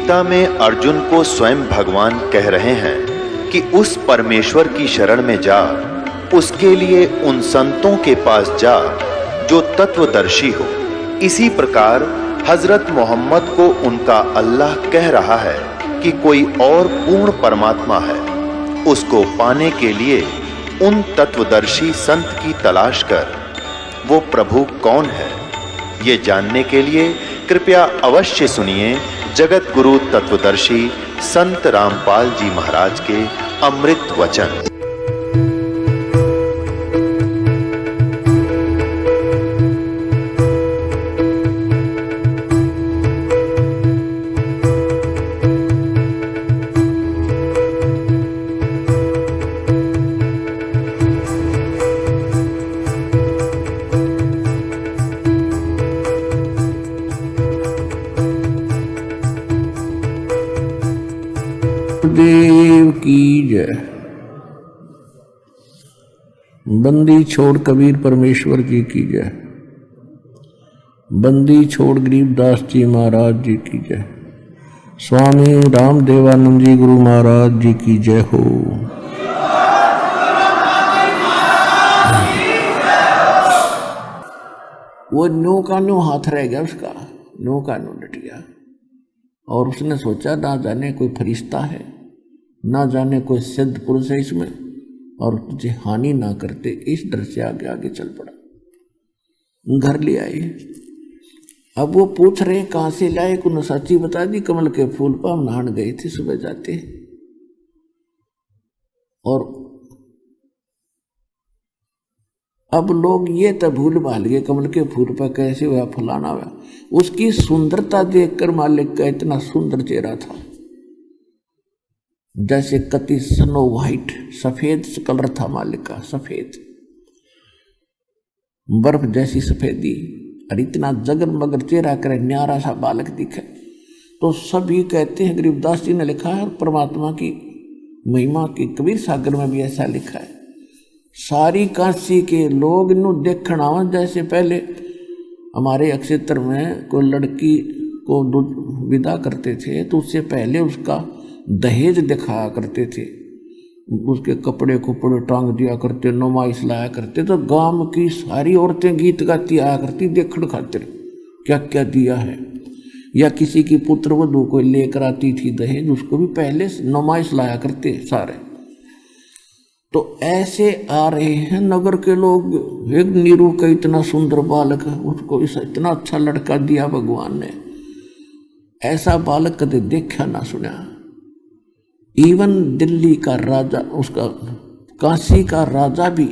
गीता में अर्जुन को स्वयं भगवान कह रहे हैं कि उस परमेश्वर की शरण में जा, उसके लिए उन संतों के पास जा जो तत्वदर्शी हो। इसी प्रकार हजरत मोहम्मद को उनका अल्लाह कह रहा है कि कोई और पूर्ण परमात्मा है, उसको पाने के लिए उन तत्वदर्शी संत की तलाश कर। वो प्रभु कौन है, ये जानने के लिए कृपया अवश्य सुनिए जगत गुरु तत्वदर्शी संत रामपाल जी महाराज के अमृत वचन। देव की जय। बंदी छोड़ कबीर परमेश्वर जी की जय। बंदी छोड़ गरीबदास जी महाराज जी की जय। स्वामी रामदेवानंद जी गुरु महाराज जी की जय हो। वो न्यू का न्यू हाथ रह गया उसका, न्यू का न्यू लट गया और उसने सोचा ना जाने कोई फरिश्ता है, ना जाने कोई सिद्ध पुरुष है इसमें, और तुझे हानि ना करते, इस डर से आगे आगे चल पड़ा। घर ले आए। अब वो पूछ रहे कहाँ से लाए, को सच्ची बता दी, कमल के फूल पर हम नहान गए थे सुबह जाते। और अब लोग ये तो भूल भाल गए कमल के फूल पर कैसे हुआ फलाना हुआ। उसकी सुंदरता देखकर मालिक का इतना सुंदर चेहरा था, जैसे कति स्नो व्हाइट, सफेद कलर था मालिक का, सफेद बर्फ जैसी सफेदी, और इतना जगमगर चेहरा करे, न्यारा सा बालक दिखे। तो सभी कहते हैं, गरीबदास जी ने लिखा है, और परमात्मा की महिमा की कबीर सागर में भी ऐसा लिखा है। सारी काशी के लोग इन्हों देखना आवा, जैसे पहले हमारे अक्षेत्र में कोई लड़की को विदा करते थे तो उससे पहले उसका दहेज दिखाया करते थे, उसके कपड़े कुपड़े टांग दिया करते, नुमाइश लाया करते। तो गांव की सारी औरतें गीत गाती आया करती देखण खातिर क्या क्या दिया है। या किसी की पुत्र वधू को लेकर आती थी दहेज, उसको भी पहले नुमाइश लाया करते सारे। तो ऐसे आ रहे हैं नगर के लोग, एक नीरू का इतना सुंदर बालक है, उसको इतना अच्छा लड़का दिया भगवान ने, ऐसा बालक कदे देखा ना सुना। इवन दिल्ली का राजा, उसका काशी का राजा भी,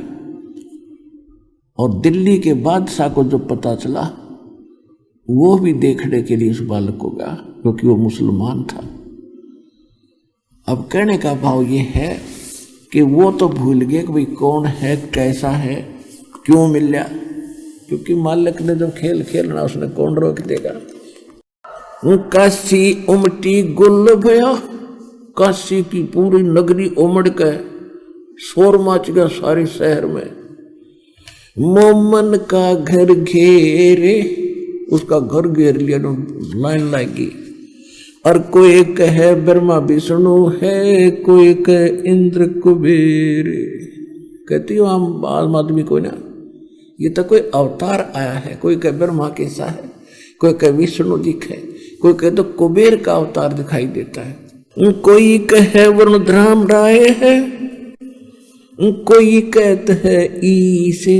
और दिल्ली के बादशाह को जो पता चला वो भी देखने के लिए उस बालक को गया, क्योंकि वो मुसलमान था। अब कहने का भाव ये है कि वो तो भूल गए कि भाई कौन है, कैसा है, क्यों मिला, क्योंकि मालिक ने जब खेल खेलना उसने कौन रोक देगा। काशी उमटी गुल भया, काशी की पूरी नगरी उमड़ के शोर मच गया सारे शहर में। मोमन का घर घेरे, उसका घर घेर लिया, लाइन लगी। और कोई कहे ब्रह्मा विष्णु है, कोई कहे इंद्र कुबेर। कहती हो हम आम आदमी कोई ना, ये तो कोई अवतार आया है। कोई कहे ब्रह्मा कैसा है, कोई कहे विष्णु दिखे, कोई कहे तो कुबेर का अवतार दिखाई देता है। कोई कहे वरुणधराम राय है, कोई कहते है ईसे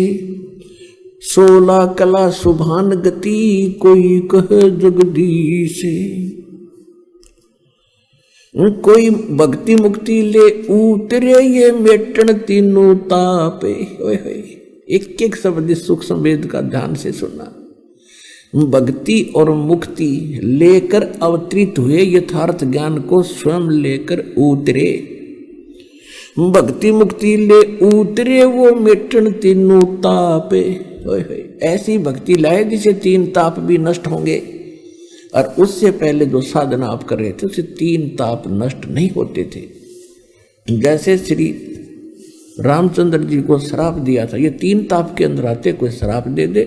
16 कला सुभान गति, कोई कहे जगदीश। कोई भक्ति मुक्ति ले उतरे, ये मेटन तीनों तापे। एक एक शब्द सूक्ष्म वेद का ध्यान से सुनना। भक्ति और मुक्ति लेकर अवतरित हुए, यथार्थ ज्ञान को स्वयं लेकर उतरे। भक्ति मुक्ति ले उतरे, वो मेटन तीनों तापे। ऐसी भक्ति लाए जिसे 3 ताप भी नष्ट होंगे, और उससे पहले जो साधना आप कर रहे थे उससे 3 ताप नष्ट नहीं होते थे। जैसे श्री रामचंद्र जी को श्राप दिया था, ये 3 ताप के अंदर आते, कोई श्राप दे दे,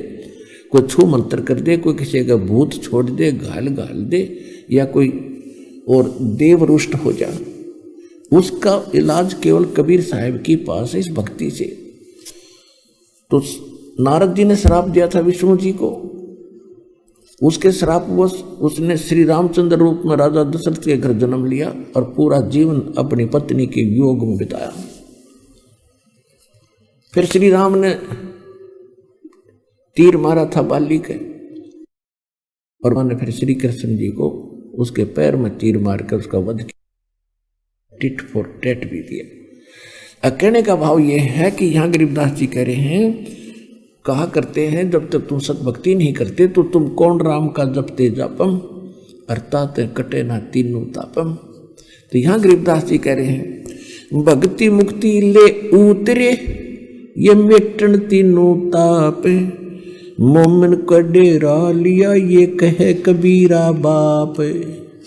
कोई छू मंत्र कर दे, कोई किसी का भूत छोड़ दे, घाल दे, या कोई और देव रुष्ट हो जा, उसका इलाज केवल कबीर साहब के पास है इस भक्ति से। तो नारद जी ने श्राप दिया था विष्णु जी को, उसके श्रापवश उसने श्री रामचंद्र रूप में राजा दशरथ के घर जन्म लिया और पूरा जीवन अपनी पत्नी के वियोग में बिताया। फिर श्री राम ने तीर मारा था बाली के, और उन्होंने फिर श्री कृष्ण जी को उसके पैर में तीर मारकर उसका वध किया, टिट फॉर टैट भी दिया। कहने का भाव यह है कि यहाँ गरीबदास जी कह रहे हैं, कहा करते हैं जब तक तुम सतभक्ति नहीं करते तो तुम कौन राम का जपते जापम अर्थात कटे ना तीनों तापम। तो यहाँ गरीबदास जी कह रहे हैं, भक्ति मुक्ति ले उतरे ये मिटन तीनों ताप, मोमिन को डेरा लिया ये कहे कबीरा बाप।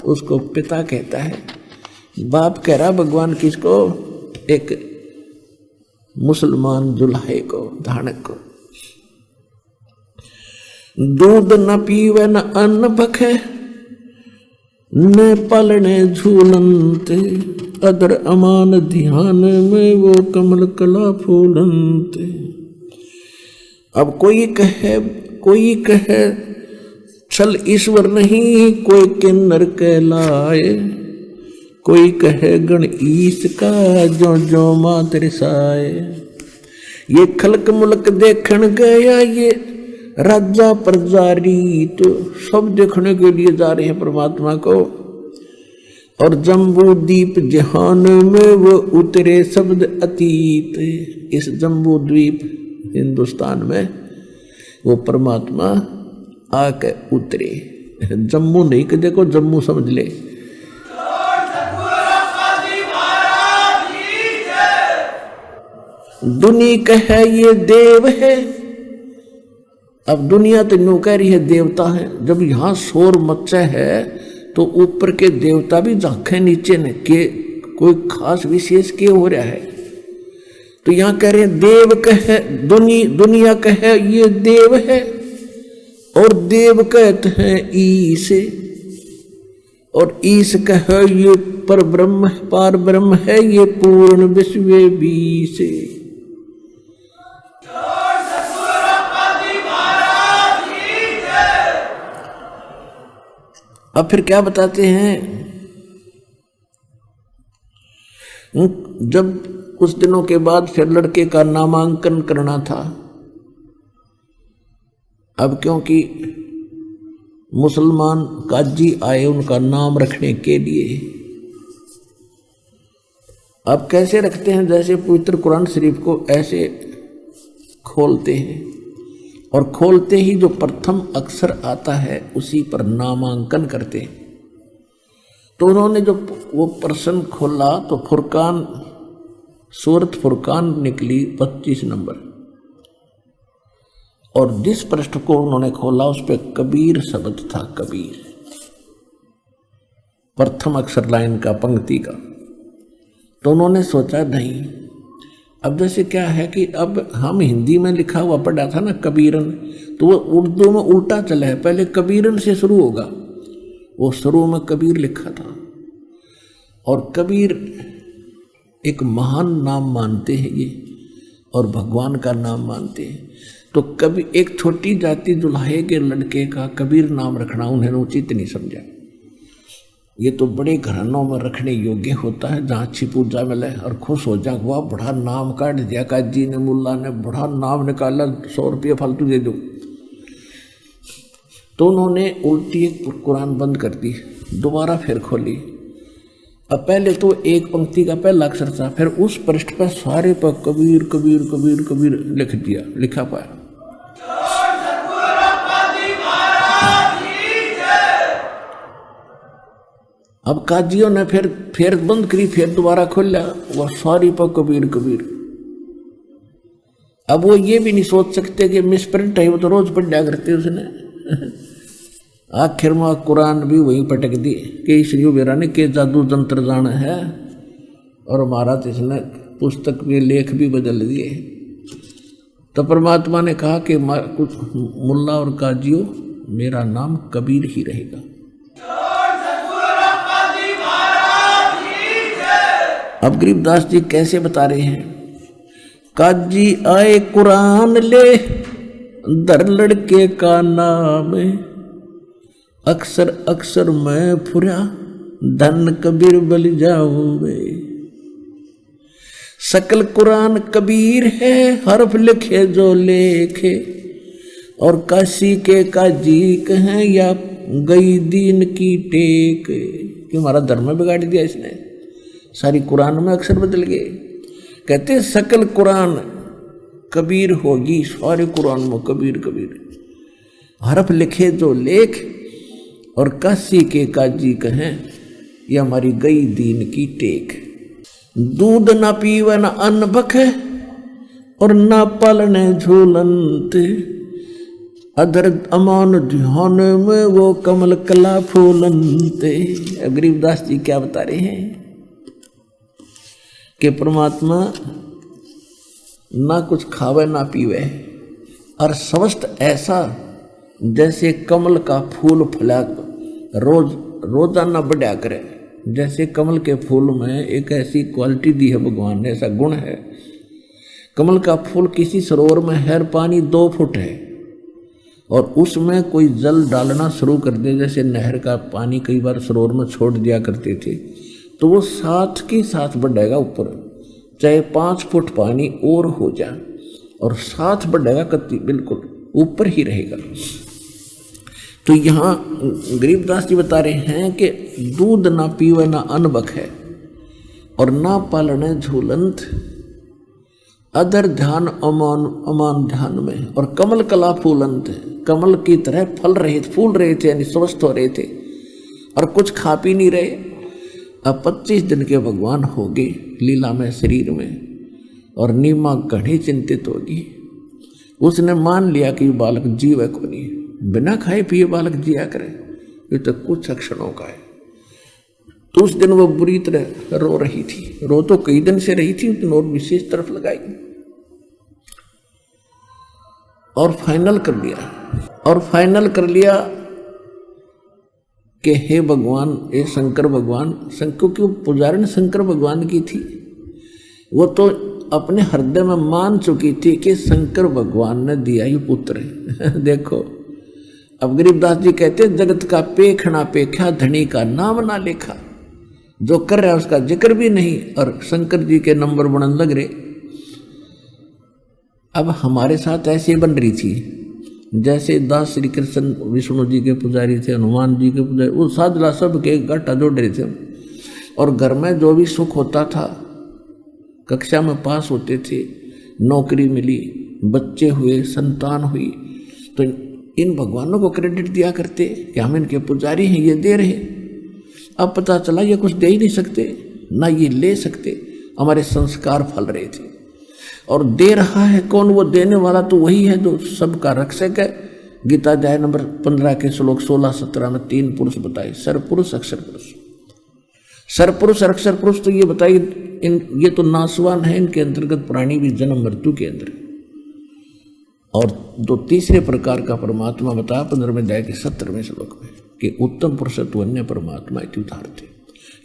उसको पिता कहता है, बाप कह रहा भगवान किसको, एक मुसलमान दुल्हे को, धानक को। दूध न पीवे न अन्न भखे न पलने झूलंत, अदर अमान ध्यान में वो कमल कला फूलंत। अब कोई कहे छल ईश्वर नहीं कोई किन्नर कहलाए, कोई कहे गण ईश का जो जो मात रिसाए। ये खलक मुलक देखण गया ये राजा प्रजा रीत, सब देखने के लिए जा रहे हैं परमात्मा को। और जम्बू दीप जहान में वो उतरे शब्द अतीत, इस जम्बू द्वीप हिंदुस्तान में वो परमात्मा आके उतरे। जम्मू नहीं कि देखो जम्मू समझ ले, दुनिया कहे ये देव है। अब दुनिया तो न्यू कह रही है देवता है, जब यहाँ शोर मचा है तो ऊपर के देवता भी झांके नीचे न के कोई खास विशेष के हो रहा है। तो यहाँ कह रहे हैं देव कहे दुनिया कहे ये देव है, और देव कहते हैं ईश, और ईश कहे ये पर ब्रह्म पार ब्रह्म है ये पूर्ण विश्व बीस। अब फिर क्या बताते हैं, जब कुछ दिनों के बाद फिर लड़के का नामांकन करना था। अब क्योंकि मुसलमान काजी आए उनका नाम रखने के लिए, अब कैसे रखते हैं, जैसे पवित्र कुरान शरीफ को ऐसे खोलते हैं और खोलते ही जो प्रथम अक्षर आता है उसी पर नामांकन करते हैं। तो उन्होंने जो वो प्रश्न खोला तो फुरकान, सूरत फुरकान निकली 25 नंबर, और जिस पृष्ठ को उन्होंने खोला उस पर कबीर शब्द था, कबीर प्रथम अक्षर लाइन का, पंक्ति का। तो उन्होंने सोचा नहीं, अब जैसे क्या है कि अब हम हिंदी में लिखा हुआ पढ़ा था ना कबीरन, तो वो उर्दू में उल्टा चला है, पहले कबीरन से शुरू होगा, वो शुरू में कबीर लिखा था। और कबीर एक महान नाम मानते हैं ये, और भगवान का नाम मानते हैं। तो कभी एक छोटी जाति दुल्हे के लड़के का कबीर नाम रखना उन्हें उचित नहीं समझा। ये तो बड़े घरानों में रखने योग्य होता है, जहाँ अच्छी पूजा मिले और खुश हो जाए, वाह बड़ा नाम काट दिया काजी ने, मुल्ला ने बड़ा नाम निकाला, 100 रुपये फालतू दे दो। तो उन्होंने उल्टी कुरान बंद कर दी, दोबारा फिर खोली। अब पहले तो एक पंक्ति का पहला अक्षर था, फिर उस पृष्ठ पर सारे पर कबीर कबीर कबीर कबीर लिख दिया, लिखा पाया। अब काजियों ने फिर बंद करी, फिर दोबारा खोला, वह सारी पर कबीर कबीर। अब वो ये भी नहीं सोच सकते कि मिसप्रिंट है, वो तो रोज पढ़ दिया करते उसने। आखिर में कुरान भी वही पटक दी कि श्री बेरा ने के जादू जंत्र जाना है, और महाराज इसने पुस्तक में लेख भी बदल दिए। तो परमात्मा ने कहा कि कुछ मुल्ला और काजियों, मेरा नाम कबीर ही रहेगा। अब गरीबदास जी कैसे बता रहे हैं, काजी आए कुरान ले दर लड़के का नाम, अक्सर अक्सर मैं फुरा धन कबीर बल जाऊंगे। सकल कुरान कबीर है हर्फ लिखे जो लेखे, और काशी के काजी कहें या गई दीन की टेक। कि हमारा धर्म बिगाड़ दिया इसने, सारी कुरान में अक्षर बदल गए। कहते सकल कुरान कबीर होगी, सारे कुरान में कबीर कबीर, हरफ लिखे जो लेख, और काशी के काजी कहें ये हमारी गई दीन की टेक। दूध ना पीवे न अन्न बखे, और ना पालने झूलंत, अधर अमान ध्यान में वो कमल कला फूलंते। गरीबदास जी क्या बता रहे हैं कि परमात्मा ना कुछ खावे ना पीवे, और स्वस्थ ऐसा जैसे कमल का फूल फला रोजाना बढ़ा करे। जैसे कमल के फूल में एक ऐसी क्वालिटी दी है भगवान ने, ऐसा गुण है। कमल का फूल किसी सरोवर में है, पानी 2 फुट है, और उसमें कोई जल डालना शुरू कर दे, जैसे नहर का पानी कई बार सरोवर में छोड़ दिया करते थे, तो वो साथ के साथ बढ़ेगा ऊपर, चाहे 5 फुट पानी और हो जाए, और साथ बढ़ेगा, कत्ती बिल्कुल ऊपर ही रहेगा। तो यहाँ गरीबदास जी बता रहे हैं कि दूध ना पीवे ना अन्न बखे, और ना पालने झूलंत, अदर ध्यान अमान अमान ध्यान में, और कमल कला फूलंत, कमल की तरह फल रहे फूल रहे थे, यानी स्वस्थ हो रहे थे, और कुछ खा पी नहीं रहे। अब 25 दिन के भगवान हो गए लीला में शरीर में, और नीमा घनी चिंतित होगी। उसने मान लिया कि बालक जीव है को नहीं, बिना खाए पिए बालक जिया करे, ये तो कुछ क्षणों का है। तो उस दिन वो बुरी तरह रो रही थी, रो तो कई दिन से रही थी, उस दिन और विशेष तरफ लगाई, और फाइनल कर लिया कि हे भगवान, हे शंकर भगवान, क्योंकि पुजारिन शंकर भगवान की थी, वो तो अपने हृदय में मान चुकी थी कि शंकर भगवान ने दिया ही पुत्र है। देखो अब गरीबदास जी कहते जगत का पेखना पेखा, धनी का नाम ना लेखा। जो कर रहा है उसका जिक्र भी नहीं, और शंकर जी के नंबर बनने लग रहे। अब हमारे साथ ऐसे बन रही थी जैसे दास श्री कृष्ण विष्णु जी के पुजारी थे, हनुमान जी के पुजारी, वो साधला सब के घाटा जोड़ रहे थे। और घर में जो भी सुख होता था, कक्षा में पास होते थे, नौकरी मिली, बच्चे हुए, संतान हुई, तो इन भगवानों को क्रेडिट दिया करते कि हम इनके पुजारी हैं, ये दे रहे। अब पता चला ये कुछ दे ही नहीं सकते, ना ये ले सकते, हमारे संस्कार फल रहे थे। और दे रहा है कौन? वो देने वाला तो वही है जो सबका रक्षक है। गीता अध्याय नंबर 15 के श्लोक 16-17 में 3 पुरुष बताए, सरपुरुष अक्षर पुरुष। सरपुरुष और अक्षर पुरुष तो ये बताइए, ये तो नासवान है, इनके अंतर्गत प्राणी भी जन्म मृत्यु के अंदर। और जो तीसरे प्रकार का परमात्मा बताया 15वें अध्याय के 17वें श्लोक में कि उत्तम पुरुषत्व अन्य परमात्मा इत्युदाहरते।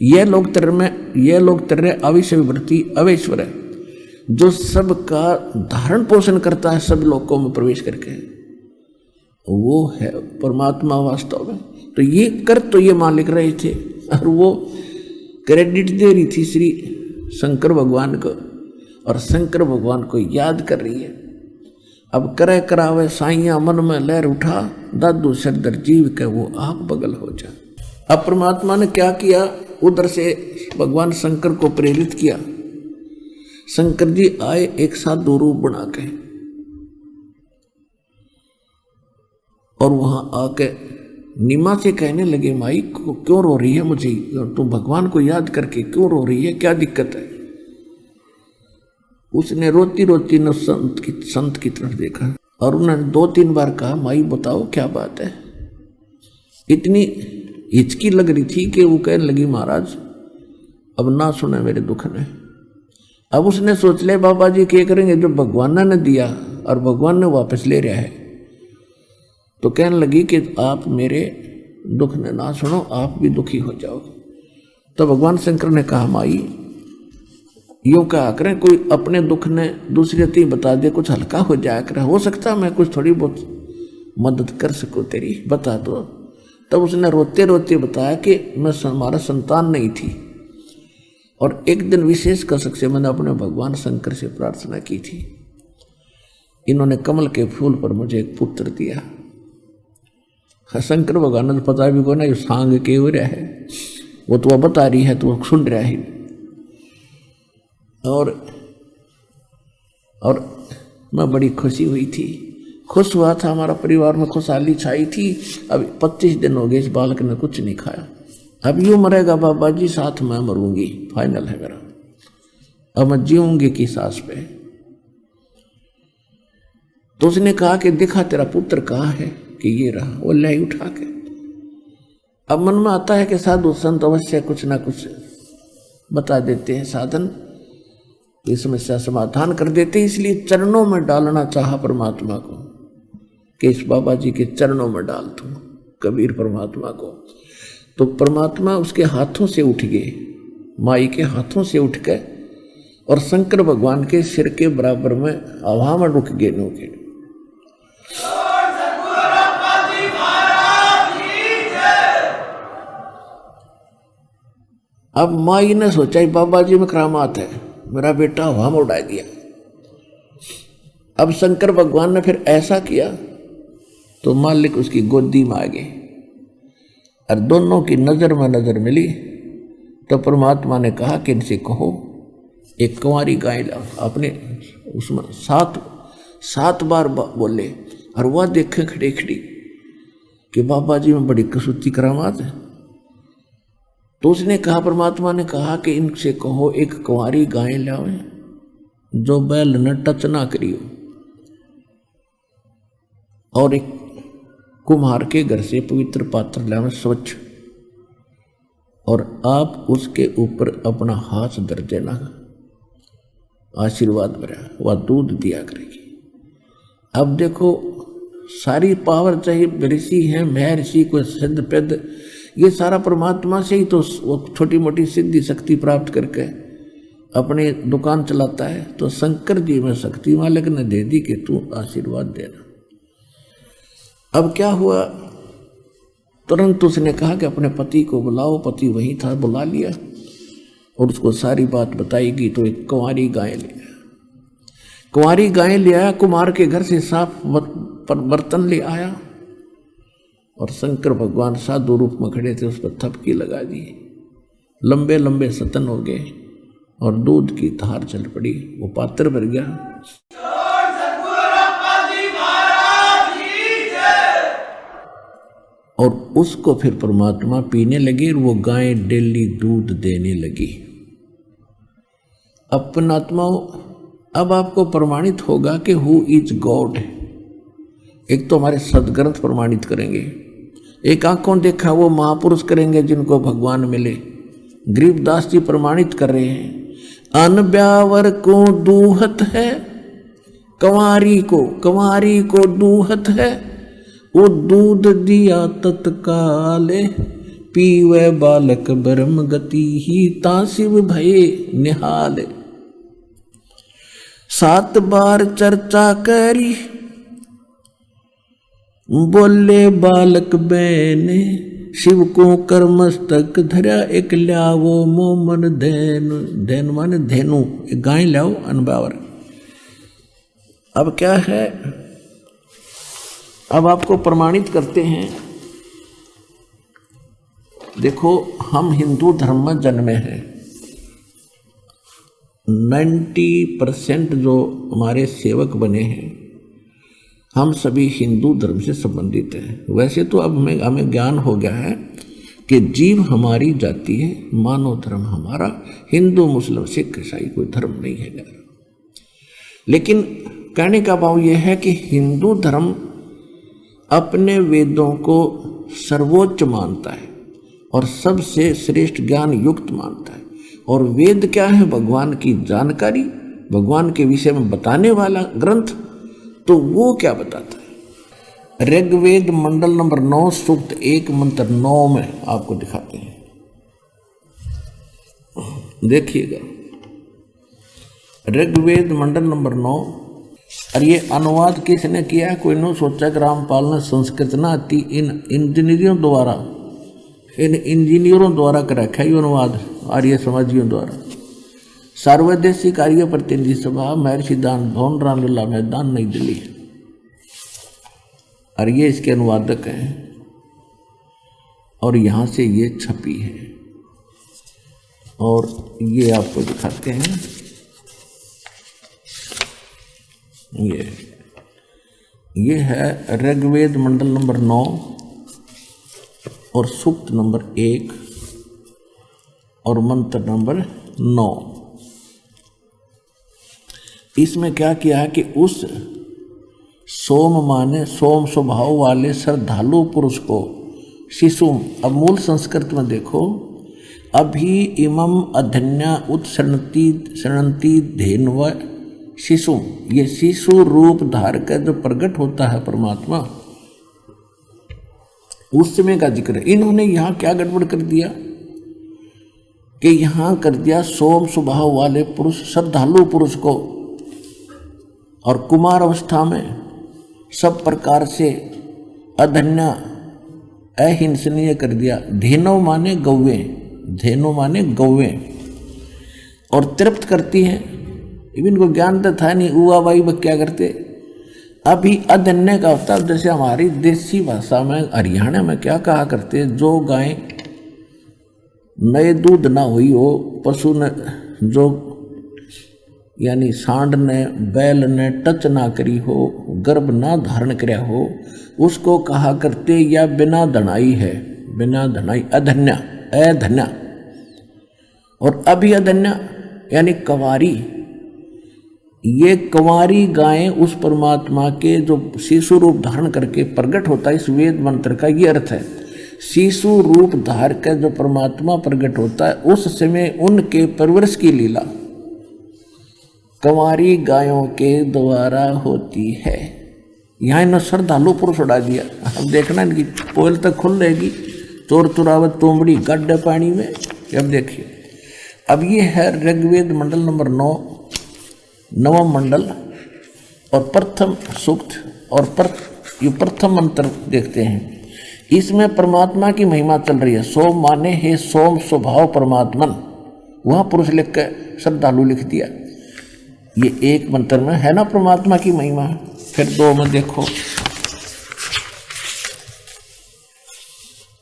यह लोग तेरे अविषयवर्ती अवेश्वर है, जो सबका धारण पोषण करता है सब लोगों में प्रवेश करके, वो है परमात्मा वास्तव में। तो ये कर तो ये मालिक रहे थे, और वो क्रेडिट दे रही थी श्री शंकर भगवान को, और शंकर भगवान को याद कर रही है। अब करे करावे साइया मन में लहर उठा, दादू सरदर जीव के वो आप बगल हो जा। अब परमात्मा ने क्या किया, उधर से भगवान शंकर को प्रेरित किया। शंकर जी आए एक साथ 2 रूप बना के, और वहां आके नीमा से कहने लगे, माई क्यों रो रही है, मुझे तुम भगवान को याद करके क्यों रो रही है, क्या दिक्कत है? उसने रोती रोती न संत की तरफ देखा, और उन्होंने 2-3 बार कहा, माई बताओ क्या बात है। इतनी हिचकी लग रही थी कि वो कहने लगी, महाराज अब ना सुने मेरे दुख ने। अब उसने सोच लिया बाबा जी क्या करेंगे, जो भगवान ने दिया और भगवान ने वापस ले रहा है। तो कहने लगी कि आप मेरे दुख ने ना सुनो, आप भी दुखी हो जाओगे। तो भगवान शंकर ने कहा, माई यूं कहा करें कोई अपने दुख ने दूसरे ती बता दे, कुछ हल्का हो जाया करे, हो सकता मैं कुछ थोड़ी बहुत मदद कर सकूं तेरी, बता दो। तब उसने रोते रोते बताया कि मैं हमारा संतान नहीं थी, और एक दिन विशेष कसक से मैंने अपने भगवान शंकर से प्रार्थना की थी, इन्होंने कमल के फूल पर मुझे एक पुत्र दिया। शंकर भगवान ने पता भी को ना, सांग के हो रहा है, वो तो बता रही है तो सुन रहा है। और मैं बड़ी खुशी हुई थी, खुश हुआ था, हमारा परिवार में खुशहाली छाई थी। अब 25 दिन हो गए इस बालक ने कुछ नहीं खाया, अब यूं मरेगा बाबा जी, साथ में मरूंगी, फाइनल है मेरा, अब मैं जीऊंगी की सांस पे। तो उसने कहा कि देखा तेरा पुत्र कहाँ है, कि ये रहा, वो ले उठा के। अब मन में आता है कि साधु संत अवश्य कुछ ना कुछ बता देते हैं, साधन ये समस्या समाधान कर देते, इसलिए चरणों में डालना चाहा परमात्मा को, कि इस बाबा जी के चरणों में डाल दूं कबीर परमात्मा को। तो परमात्मा उसके हाथों से उठ गए, माई के हाथों से उठ गए, और शंकर भगवान के सिर के बराबर में हवा में रुक गए नौके। अब माई ने सोचा बाबा जी में करामात है, मेरा बेटा हवा में उड़ा दिया। अब शंकर भगवान ने फिर ऐसा किया तो मालिक उसकी गोदी में आ गए, और दोनों की नजर में नजर मिली। तो परमात्मा ने कहा कि इनसे कहो एक कुंवारी गाय लाओ। आपने उसमें सात बार बोले, और वह देखे खड़ी खड़ी कि बाबा जी में बड़ी कसूती करामात है। तो उसने कहा, परमात्मा ने कहा कि इनसे कहो एक कुंवारी गाय लाओ जो बैल न टच ना करियो, और एक कुम्हार के घर से पवित्र पात्र लाओ स्वच्छ, और आप उसके ऊपर अपना हाथ धर देना, आशीर्वाद भरा, वह दूध दिया करेगी। अब देखो सारी पावर चाहे ऋषि है, महर्षि को सिद्ध पेद, ये सारा परमात्मा से ही तो वो छोटी मोटी सिद्धि शक्ति प्राप्त करके अपने दुकान चलाता है। तो शंकर जी में शक्ति मालिक ने दे दी कि तू आशीर्वाद देना। अब क्या हुआ, तुरंत उसने कहा कि अपने पति को बुलाओ। पति वहीं था, बुला लिया और उसको सारी बात बताएगी। तो एक कुंवारी गाय ले आया, कुंवारी गाय ले आया, कुमार के घर से साफ बर्तन ले आया, और शंकर भगवान साधु रूप में खड़े थे, उस पर थपकी लगा दी। लंबे लंबे सतन हो गए और दूध की धार चल पड़ी, वो पात्र भर गया। और उसको फिर परमात्मा पीने लगे, और वो गाय डेली दूध देने लगी। अपनात्माओं, अब आपको प्रमाणित होगा कि हु इज गॉड। एक तो हमारे सदग्रंथ प्रमाणित करेंगे, एक आंखों देखा वो महापुरुष करेंगे जिनको भगवान मिले। गरीबदास जी प्रमाणित कर रहे हैं, अन ब्यावर को दूहत है, कंवारी को दूहत है, वो दूध दिया तत्काले, पीवे बालक ब्रह्म गति ही ताशिव भये निहाले। 7 बार चर्चा करी, बोले बालक बैने, शिव को कर मस्तक धरा, एक ल्यावो मोमन धैनु माने धेनु, एक गाय लाओ अनबावर। अब क्या है, अब आपको प्रमाणित करते हैं। देखो हम हिंदू धर्म में जन्मे हैं, 90% जो हमारे सेवक बने हैं हम सभी हिंदू धर्म से संबंधित हैं। वैसे तो अब हमें ज्ञान हो गया है कि जीव हमारी जाति है, मानव धर्म हमारा, हिंदू मुस्लिम सिख ईसाई कोई धर्म नहीं है। लेकिन कहने का भाव यह है कि हिंदू धर्म अपने वेदों को सर्वोच्च मानता है और सबसे श्रेष्ठ ज्ञान युक्त मानता है। और वेद क्या है? भगवान की जानकारी, भगवान के विषय में बताने वाला ग्रंथ। तो वो क्या बताता है? ऋग्वेद मंडल नंबर 9 सूक्त 1 मंत्र 9 में आपको दिखाते हैं, देखिएगा। ऋग्वेद मंडल नंबर 9। और ये अनुवाद किसने किया? कोई न सोचा कि रामपाल ने संस्कृत ना आती, इन इंजीनियरों द्वारा कर रखा है अनुवाद आर्य समाजियों द्वारा। सार्वदेशिक आर्य प्रतिनिधि सभा, महर्षि दान भवन, रामलीला मैदान, नई दिल्ली। और ये इसके अनुवादक हैं और यहाँ से ये छपी है। और ये आपको दिखाते हैं, ये है ऋग्वेद मंडल नंबर 9 और सूक्त नंबर 1 और मंत्र नंबर 9। इसमें क्या किया है कि उस सोम माने सोम स्वभाव वाले श्रद्धालु पुरुष को शिशुम, अब मूल संस्कृत में देखो, अभी इमम अधन्या उत्सरणती धेन्व शिशुम, ये शिशु रूप धार कर जो प्रकट होता है परमात्मा, उस समय का जिक्र है। इन्होंने यहाँ क्या गड़बड़ कर दिया कि यहाँ कर दिया सोम स्वभाव वाले पुरुष, श्रद्धालु पुरुष को, और कुमार अवस्था में सब प्रकार से अधन्या अहिंसनीय कर दिया। धेनो माने गौवे, धेनो माने गौवे, और तृप्त करती हैं। इनको ज्ञान तो था नहीं, उआ बाई वह क्या करते। अभी अधन्य का होता है, जैसे हमारी देसी भाषा में हरियाणा में क्या कहा करते, जो गाय नए दूध ना हुई हो, पशु ने जो यानी सांड ने बैल ने टच ना करी हो, गर्भ ना धारण कराया हो, उसको कहा करते या बिना धनाई है, बिना धनाई अधन्या, अधन्या। और अभी अधन्या यानी कंवारी, ये कंवारी गायें उस परमात्मा के जो शिशु रूप धारण करके प्रकट होता है। इस वेद मंत्र का ये अर्थ है, शिशु रूप धार कर जो परमात्मा प्रकट होता है, उस समय उनके परवरिश की लीला कंवारी गायों के द्वारा होती है। यहाँ इन्होंने श्रद्धालु पुरुष उड़ा दिया। अब देखना इनकी पोल तक खुल रहेगी, चोर चुरावत तोमड़ी गड्ढे पानी में। अब देखिए, अब ये है ऋग्वेद मंडल नंबर 9, नवम मंडल और प्रथम सूक्त और प्रथम मंत्र देखते हैं। इसमें परमात्मा की महिमा चल रही है। सोम माने हे सोम स्वभाव परमात्मन, वह पुरुष लिख के श्रद्धालु लिख दिया। ये एक मंत्र में है ना परमात्मा की महिमा। फिर 2 में देखो,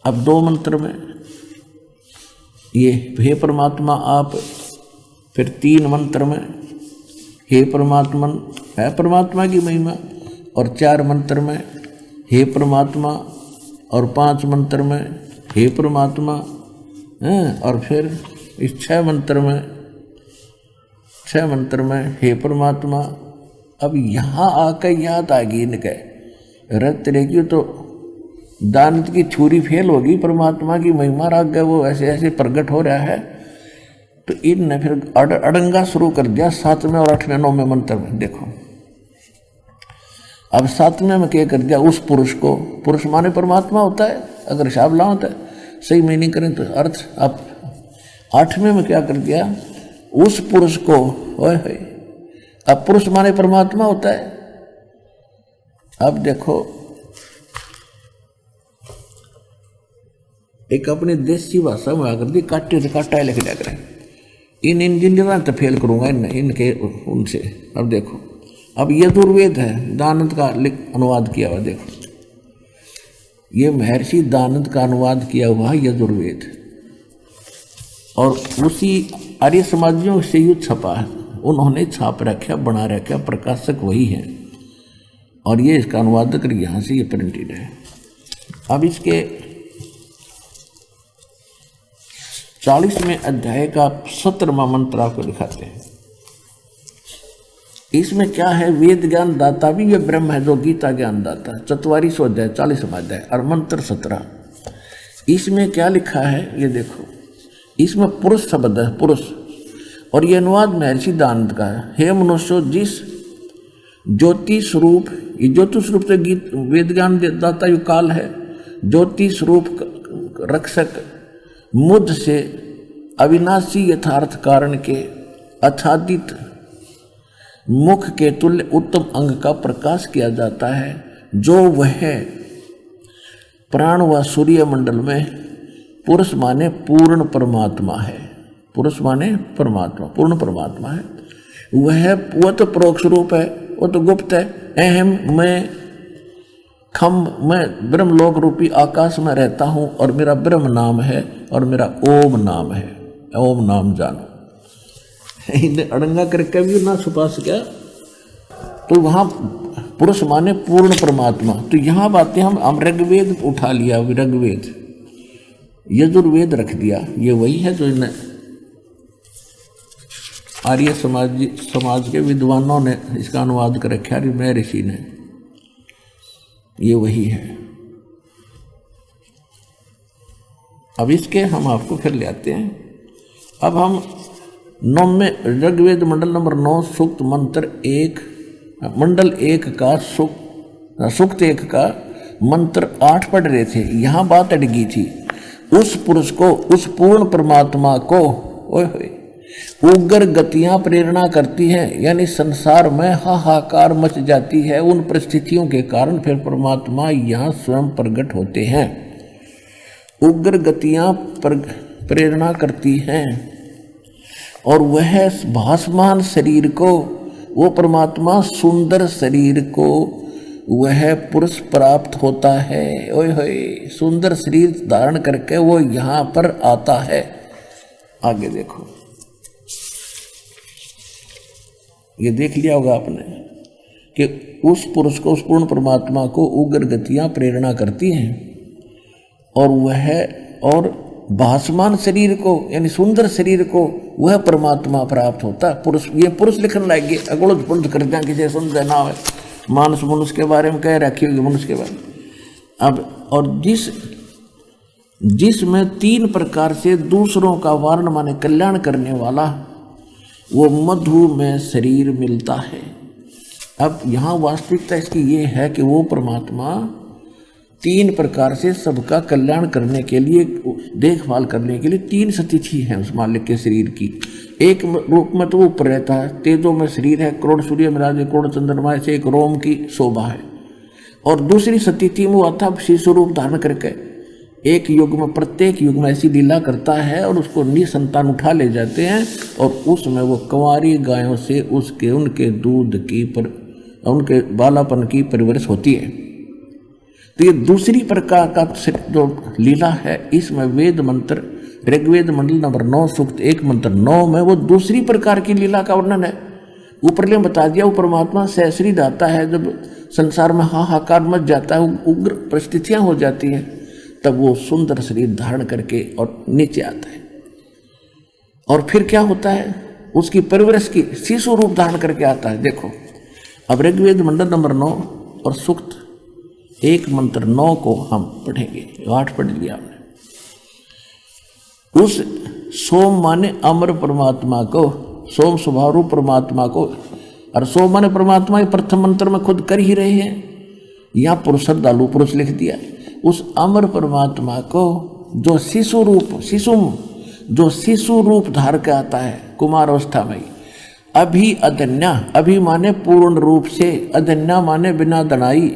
अब 2 मंत्र में ये हे परमात्मा आप, फिर 3 मंत्र में हे परमात्मन है परमात्मा की महिमा, और 4 मंत्र में हे परमात्मा, और 5 मंत्र में हे परमात्मा, और फिर इस 6 मंत्र में हे परमात्मा। अब यहाँ आकर याद आ गई इनके, रत रहेगी तो दानत की छुरी फेल होगी, परमात्मा की महिमा राग गए, वो ऐसे ऐसे प्रकट हो रहा है। तो इनने फिर अड़ंगा शुरू कर दिया 7वें और 8वें 9वें मंत्र में। देखो अब 7वें में क्या कर दिया, उस पुरुष को, पुरुष माने परमात्मा होता है, अगर शाबला होता है, सही मीनिंग करें तो अर्थ। अब 8वें में क्या कर दिया, उस पुरुष को, होए अब पुरुष माने परमात्मा होता है। अब देखो एक अपनी देसी भाषा में आकर दी, काटे से काटा लिख दिया करें। इन इंजीनियर तो फेल करूंगा इनके उनसे। अब देखो, अब यजुर्वेद है, दानंद का अनुवाद किया हुआ। देखो ये महर्षि दानंद का अनुवाद किया हुआ है यजुर्वेद, और उसी आर्य समाजियों से युद्ध छपा है, उन्होंने छाप रखा, बना रखा, प्रकाशक वही है, और ये इसका अनुवादक यहाँ से ये प्रिंटेड है। अब इसके 40वें अध्याय का 17वां मंत्र आपको दिखाते हैं। इसमें क्या है, वेद ज्ञान दाता भी ये ब्रह्म है जो गीता ज्ञान दाता है। 44वां अध्याय 40वां अध्याय और मंत्र 17। इसमें क्या लिखा है ये देखो, इसमें पुरुष शब्द है, पुरुष, और ये अनुवाद महर्षि दानंद का है। हे मनुष्य, जिस ज्योति स्वरूप, ये ज्योति स्वरूप से गीत वेद ज्ञान दाता यु काल है, ज्योति स्वरूप रक्षक मुझ से अविनाशी यथार्थ कारण के आच्छादित मुख के तुल्य उत्तम अंग का प्रकाश किया जाता है, जो वह प्राण व सूर्य मंडल में पुरुष माने पूर्ण परमात्मा है। पुरुष माने परमात्मा, पूर्ण परमात्मा है। वह तो परोक्ष रूप है, वो तो गुप्त है। अहम मैं मैं ब्रह्मलोक रूपी आकाश में रहता हूं और मेरा ब्रह्म नाम है और मेरा ओम नाम है। ओम नाम जानो। इन्हें अड़ंगा करके भी ना छुपा सका, तो वहां पुरुष माने पूर्ण परमात्मा। तो यहां बातें हम ऋग्वेद उठा लिया, ऋग्वेद यजुर्वेद रख दिया। ये वही है जो इन्हें आर्य समाज के विद्वानों ने इसका अनुवाद कर रखा, मैं ऋषि ने। ये वही है। अब इसके हम आपको फिर ले आते हैं। अब हम 9 में ऋग्वेद मंडल नंबर 9 सूक्त मंत्र 1 मंडल 1 का सूक्त 1 का मंत्र 8 पढ़ रहे थे। यहां बात अड़गी थी। उस पुरुष को, उस पूर्ण परमात्मा को उग्र गतियां प्रेरणा करती हैं, यानी संसार में हाहाकार मच जाती है। उन परिस्थितियों के कारण फिर परमात्मा यहाँ स्वयं प्रकट होते हैं। उग्र गतियां प्रेरणा करती हैं और वह भासमान शरीर को, वो परमात्मा सुंदर शरीर को वह पुरुष प्राप्त होता है। ओए होए, सुंदर शरीर धारण करके वो यहाँ पर आता है। आगे देखो, ये देख लिया होगा आपने कि उस पुरुष को, उस पूर्ण परमात्मा को उग्र गतियां प्रेरणा करती हैं और भासमान शरीर को, यानी सुंदर शरीर को वह परमात्मा प्राप्त होता है। पुरुष, ये पुरुष लिखने लगे, अगुड़ पुरुष कर दिया, किसी सुनते ना हो, मानस मनुष्य के बारे में कह रखी होगी, मनुष्य के बारे में। अब और जिसमें 3 प्रकार से दूसरों का वारण माने कल्याण करने वाला वो मधु में शरीर मिलता है। अब यहाँ वास्तविकता इसकी ये है कि वो परमात्मा 3 प्रकार से सबका कल्याण करने के लिए, देखभाल करने के लिए 3 स्थिति है उस मालिक के शरीर की। एक रूप में तो वो ऊपर रहता है, तेजों में शरीर है, करोड़ सूर्य मिराजे, करोड़ चंद्रमा से एक रोम की शोभा है। और दूसरी स्थिति में वो आता शिशु रूप धारण करके एक युग में, प्रत्येक युग में ऐसी लीला करता है और उसको निसंतान उठा ले जाते हैं और उसमें वो कंवारी गायों से उनके दूध की उनके बालापन की परवरिश होती है। तो ये दूसरी प्रकार का जो लीला है, इसमें वेद मंत्र ऋग्वेद मंडल नंबर 9 सूक्त 1 मंत्र 9 में वो दूसरी प्रकार की लीला का वर्णन है। ऊपरले बता दिया, वो परमात्मा सहस्री आता है, जब संसार में हाहाकार मच जाता है, उग्र परिस्थितियां हो जाती हैं, तब वो सुंदर शरीर धारण करके और नीचे आता है। और फिर क्या होता है, उसकी परवरिश की शिशु रूप धारण करके आता है। देखो, अब ऋग्वेद मंडल नंबर 9 और सूक्त 1 मंत्र 9 को हम पढ़ेंगे। 8 पढ़ लिया हमने। उस सोम माने अमर परमात्मा को, सोम स्वभाव रूप परमात्मा को, और सोम माने परमात्मा प्रथम मंत्र में खुद कर ही रहे हैं, यहाँ पुरुष श्रद्धालु पुरुष लिख दिया। उस अमर परमात्मा को जो शिशु रूप धार के आता है कुमार अवस्था में, अभी अदन्या, अभी माने पूर्ण रूप से, अदन्या माने बिना दनाई,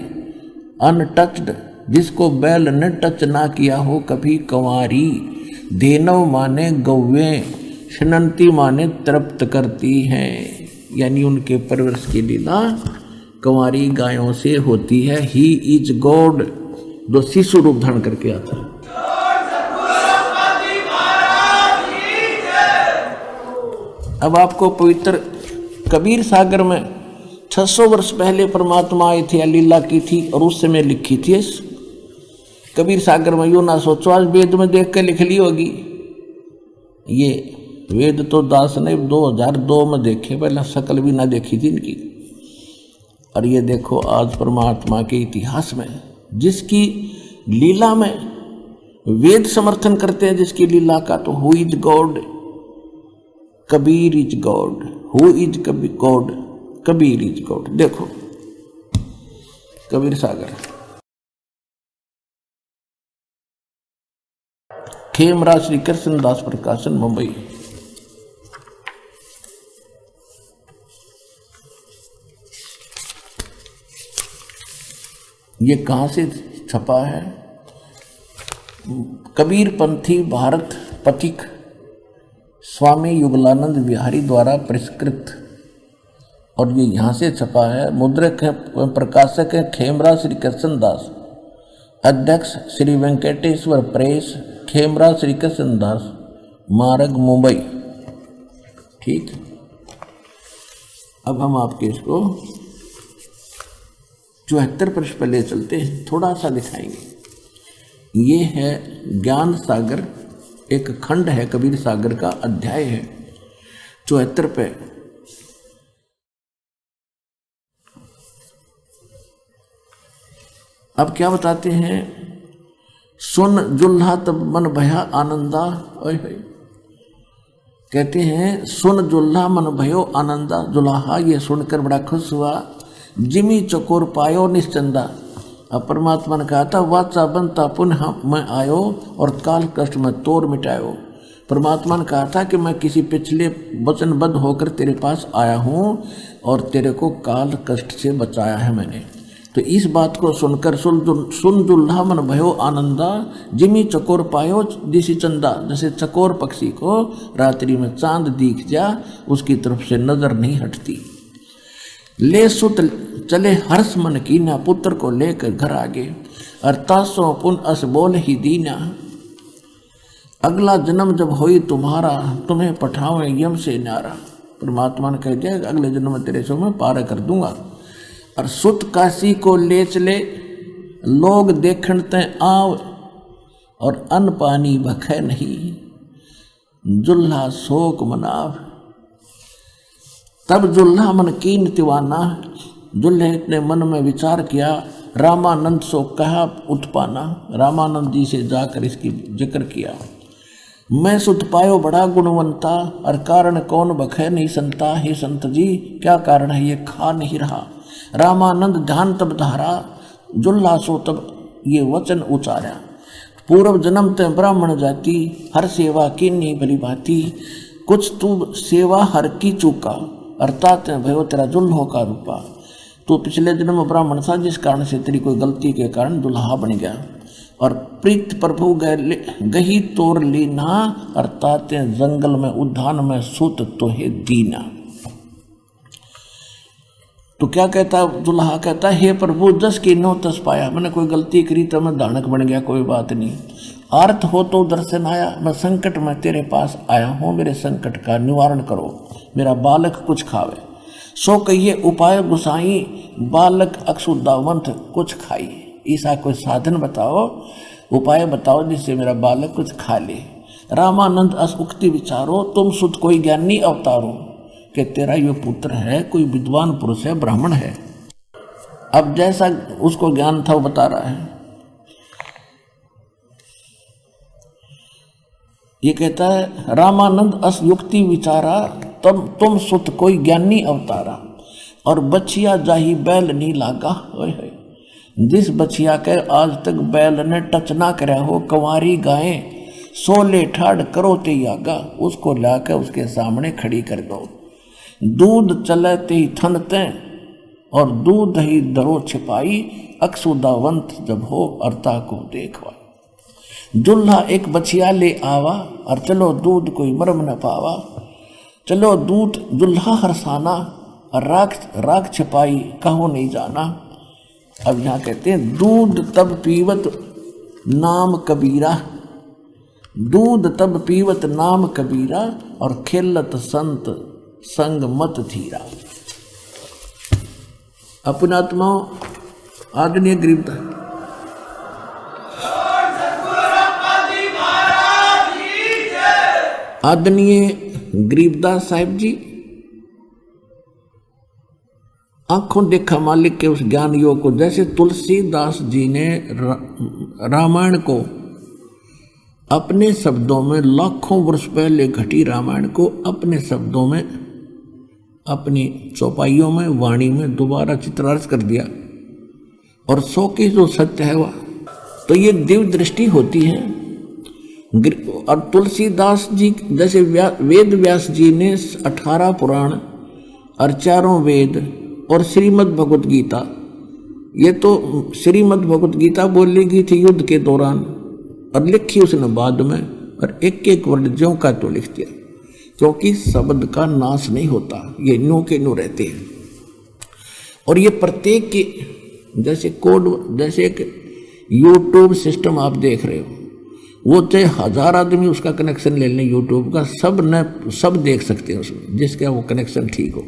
अनटच्ड, जिसको बैल ने टच ना किया हो कभी, कंवारी, धेनव माने गौवें, शनंती माने तृप्त करती हैं, यानी उनके परवरिश की लीला कंवारी गायों से होती है। ही इज गॉड, जो शिशु रूप धारण करके आता है। अब आपको पवित्र कबीर सागर में 600 वर्ष पहले परमात्मा आए थे, लीला की थी, और उस समय लिखी थी इस कबीर सागर में। यो ना सोचो आज वेद में देख के लिख ली होगी, ये वेद तो दास ने 2002 में देखे, पहले शकल भी ना देखी थी इनकी। और ये देखो आज परमात्मा के इतिहास में, जिसकी लीला में वेद समर्थन करते हैं, जिसकी लीला का, तो who is God, Kabir is God, who is God, Kabir is God. देखो कबीर सागर, खेमराज श्री कृष्णदास प्रकाशन, मुंबई। ये कहाँ से छपा है? कबीर पंथी भारत पथिक स्वामी युगलानंद विहारी द्वारा परिष्कृत, और ये यहाँ से छपा है। मुद्रक है, प्रकाशक है खेमरा श्री कृष्ण दास, अध्यक्ष श्री वेंकटेश्वर प्रेस, खेमरा श्री कृष्ण दास मार्ग, मुंबई। ठीक, अब हम आपके इसको 74 पृष्ठ पर ले चलते हैं, थोड़ा सा दिखाएंगे। ये है ज्ञान सागर, एक खंड है कबीर सागर का, अध्याय है 74 पे। अब क्या बताते हैं? सुन जुल्हा तब मन भया आनंदा, ओए होए, कहते हैं सुन जुल्हा मन भयो आनंदा, जुल्हा ये सुनकर बड़ा खुश हुआ। जिमी चकोर पायो निश्चंदा, अब परमात्मा ने कहा था वाचा बनता पुनः मैं आयो और काल कष्ट में तोड़ मिटायो। परमात्मा ने कहा था कि मैं किसी पिछले वचनबद्ध होकर तेरे पास आया हूँ और तेरे को काल कष्ट से बचाया है मैंने। तो इस बात को सुनकर सुन जुल्हा मन भयो आनंदा, जिमी चकोर पायो दिशी चंदा, जैसे चकोर पक्षी को रात्रि में चांद दिख जा उसकी तरफ से नजर नहीं हटती। ले सुत चले हर्ष मन कीना, पुत्र को लेकर घर आगे, अर्थासों पुन अस बोल ही दीना। अगला जन्म जब होई तुम्हारा, तुम्हें पठावे यम से न्यारा। परमात्मा ने कह दिया अगले जन्म में तेरे सो मैं पार कर दूंगा। और सुत काशी को ले चले, लोग देखण ते आव, और अन्न पानी भखे नहीं, जुल्हा शोक मनाव। तब जुल्हा मन कीन तिवाना, जुल्हे ने मन में विचार किया, रामानंद सो कहा उत्पाना। रामानंद जी से जाकर इसकी जिक्र किया। मैं सुत पायो बड़ा गुणवंता, और कारण कौन बखे नहीं संता। हे संत जी क्या कारण है, ये खा नहीं रहा। रामानंद ध्यान तब धारा, जुल्हा सो तब ये वचन उचारा। पूर्व जन्म ते ब्राह्मण जाति, हर सेवा की नहीं भली भांति। कुछ तू सेवा हर की चूका, अर्थात भयो तेरा जुल्हो का रूपा। तू पिछले जन्म में ब्राह्मण था, जिस कारण से तेरी कोई गलती के कारण दुल्हा बन गया। और प्रीत प्रभु गही तोर लीना, अर्थात जंगल में उद्यान में सुत तोहे दीना। तो क्या कहता दुल्हा, कहता हे प्रभु जस की नो तस पाया, मैंने कोई गलती करी तो मैं दानक बन गया, कोई बात नहीं। आर्थ हो तो दर्शन आया, मैं संकट में तेरे पास आया हूँ, मेरे संकट का निवारण करो, मेरा बालक कुछ खावे। सो कहिए उपाय गुसाई, बालक अक्षुदावंत कुछ खाई। ऐसा कोई साधन बताओ, उपाय बताओ जिससे मेरा बालक कुछ खा ले। रामानंद अस उक्ति विचारो, तुम सुध कोई ज्ञानी अवतारो, कि तेरा ये पुत्र है कोई विद्वान पुरुष है, ब्राह्मण है। अब जैसा उसको ज्ञान था वो बता रहा है। ये कहता है रामानंद अस युक्ति विचारा, तब तुम सुत कोई ज्ञानी अवतारा। और बछिया जाही बैल नी लागा, जिस बछिया के आज तक बैल ने टच ना करे हो, कंवारी गायें सोले ठाड़ करो ते यागा, उसको लाकर उसके सामने खड़ी कर दो। दूध चले ते ही थनते, और दूध ही दरो छिपाई, अक्षुदावंत जब हो अर्ता को देखवा। जुल्हा एक बछिया ले आवा, और चलो दूध कोई मरम न पावा। चलो दूध जुल्हा हरसाना, और राख छिपाई कहो नहीं जाना। अब यहाँ कहते हैं दूध तब पीवत नाम कबीरा, दूध तब पीवत नाम कबीरा, और खेलत संत संग मत धीरा। अपनात्मा आदरणीय गरीबता, आदरणीय गरीबदास साहिब जी आंखों देखा मालिक के उस ज्ञान योग को, जैसे तुलसीदास जी ने रामायण को अपने शब्दों में, लाखों वर्ष पहले घटी रामायण को अपने शब्दों में, अपनी चौपाइयों में, वाणी में दोबारा चित्रार्थ कर दिया, और 100 की जो सत्य है वह, तो ये दिव्य दृष्टि होती है। और तुलसीदास जी जैसे वेद व्यास जी ने 18 पुराण और 4 वेद और श्रीमद् भगवत गीता ये तो श्रीमद् भगवत गीता बोली गई थी युद्ध के दौरान, और लिखी उसने बाद में, और एक एक वर्ड ज्यों का तो लिख दिया, क्योंकि शब्द का नाश नहीं होता, ये न्यू के न्यू रहते हैं। और ये प्रत्येक के जैसे कोड, जैसे एक यूट्यूब सिस्टम आप देख रहे हो, वो चाहे 1000 आदमी उसका कनेक्शन ले लें यूट्यूब का, सब देख सकते हैं उसमें, जिसका वो कनेक्शन ठीक हो।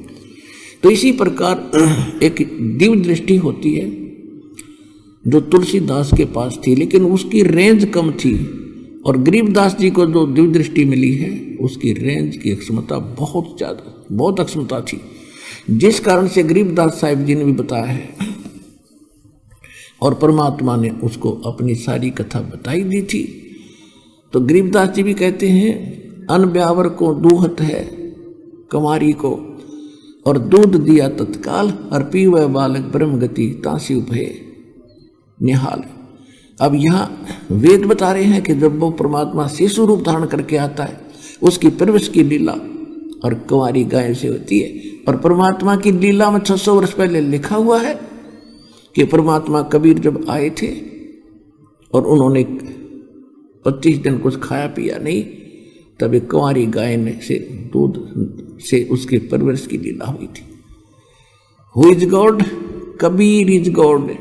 तो इसी प्रकार एक दिव्य दृष्टि होती है जो तुलसीदास के पास थी, लेकिन उसकी रेंज कम थी, और गरीबदास जी को जो दिव्य दृष्टि मिली है उसकी रेंज की अक्षमता बहुत ज़्यादा, बहुत अक्षमता थी, जिस कारण से गरीबदास साहिब जी ने भी बताया है, और परमात्मा ने उसको अपनी सारी कथा बताई दी थी। तो गरीबदास जी भी कहते हैं, अन ब्यावर को दूहत है कुमारी को, और दूध दिया तत्काल, और पीवे बालक ब्रह्म गति तासी उपहे निहाल। अब यहाँ वेद बता रहे हैं कि जब वो परमात्मा शिशु रूप धारण करके आता है, उसकी परवरिश की लीला और कुंवारी गाय से होती है। और परमात्मा की लीला में 600 वर्ष पहले लिखा हुआ है कि परमात्मा कबीर जब आए थे और उन्होंने 25 दिन कुछ खाया पिया नहीं, तब एक कुंवारी गाय ने से दूध से उसके परवरिश की लीला हुई थी। Who is God? Kabir is God.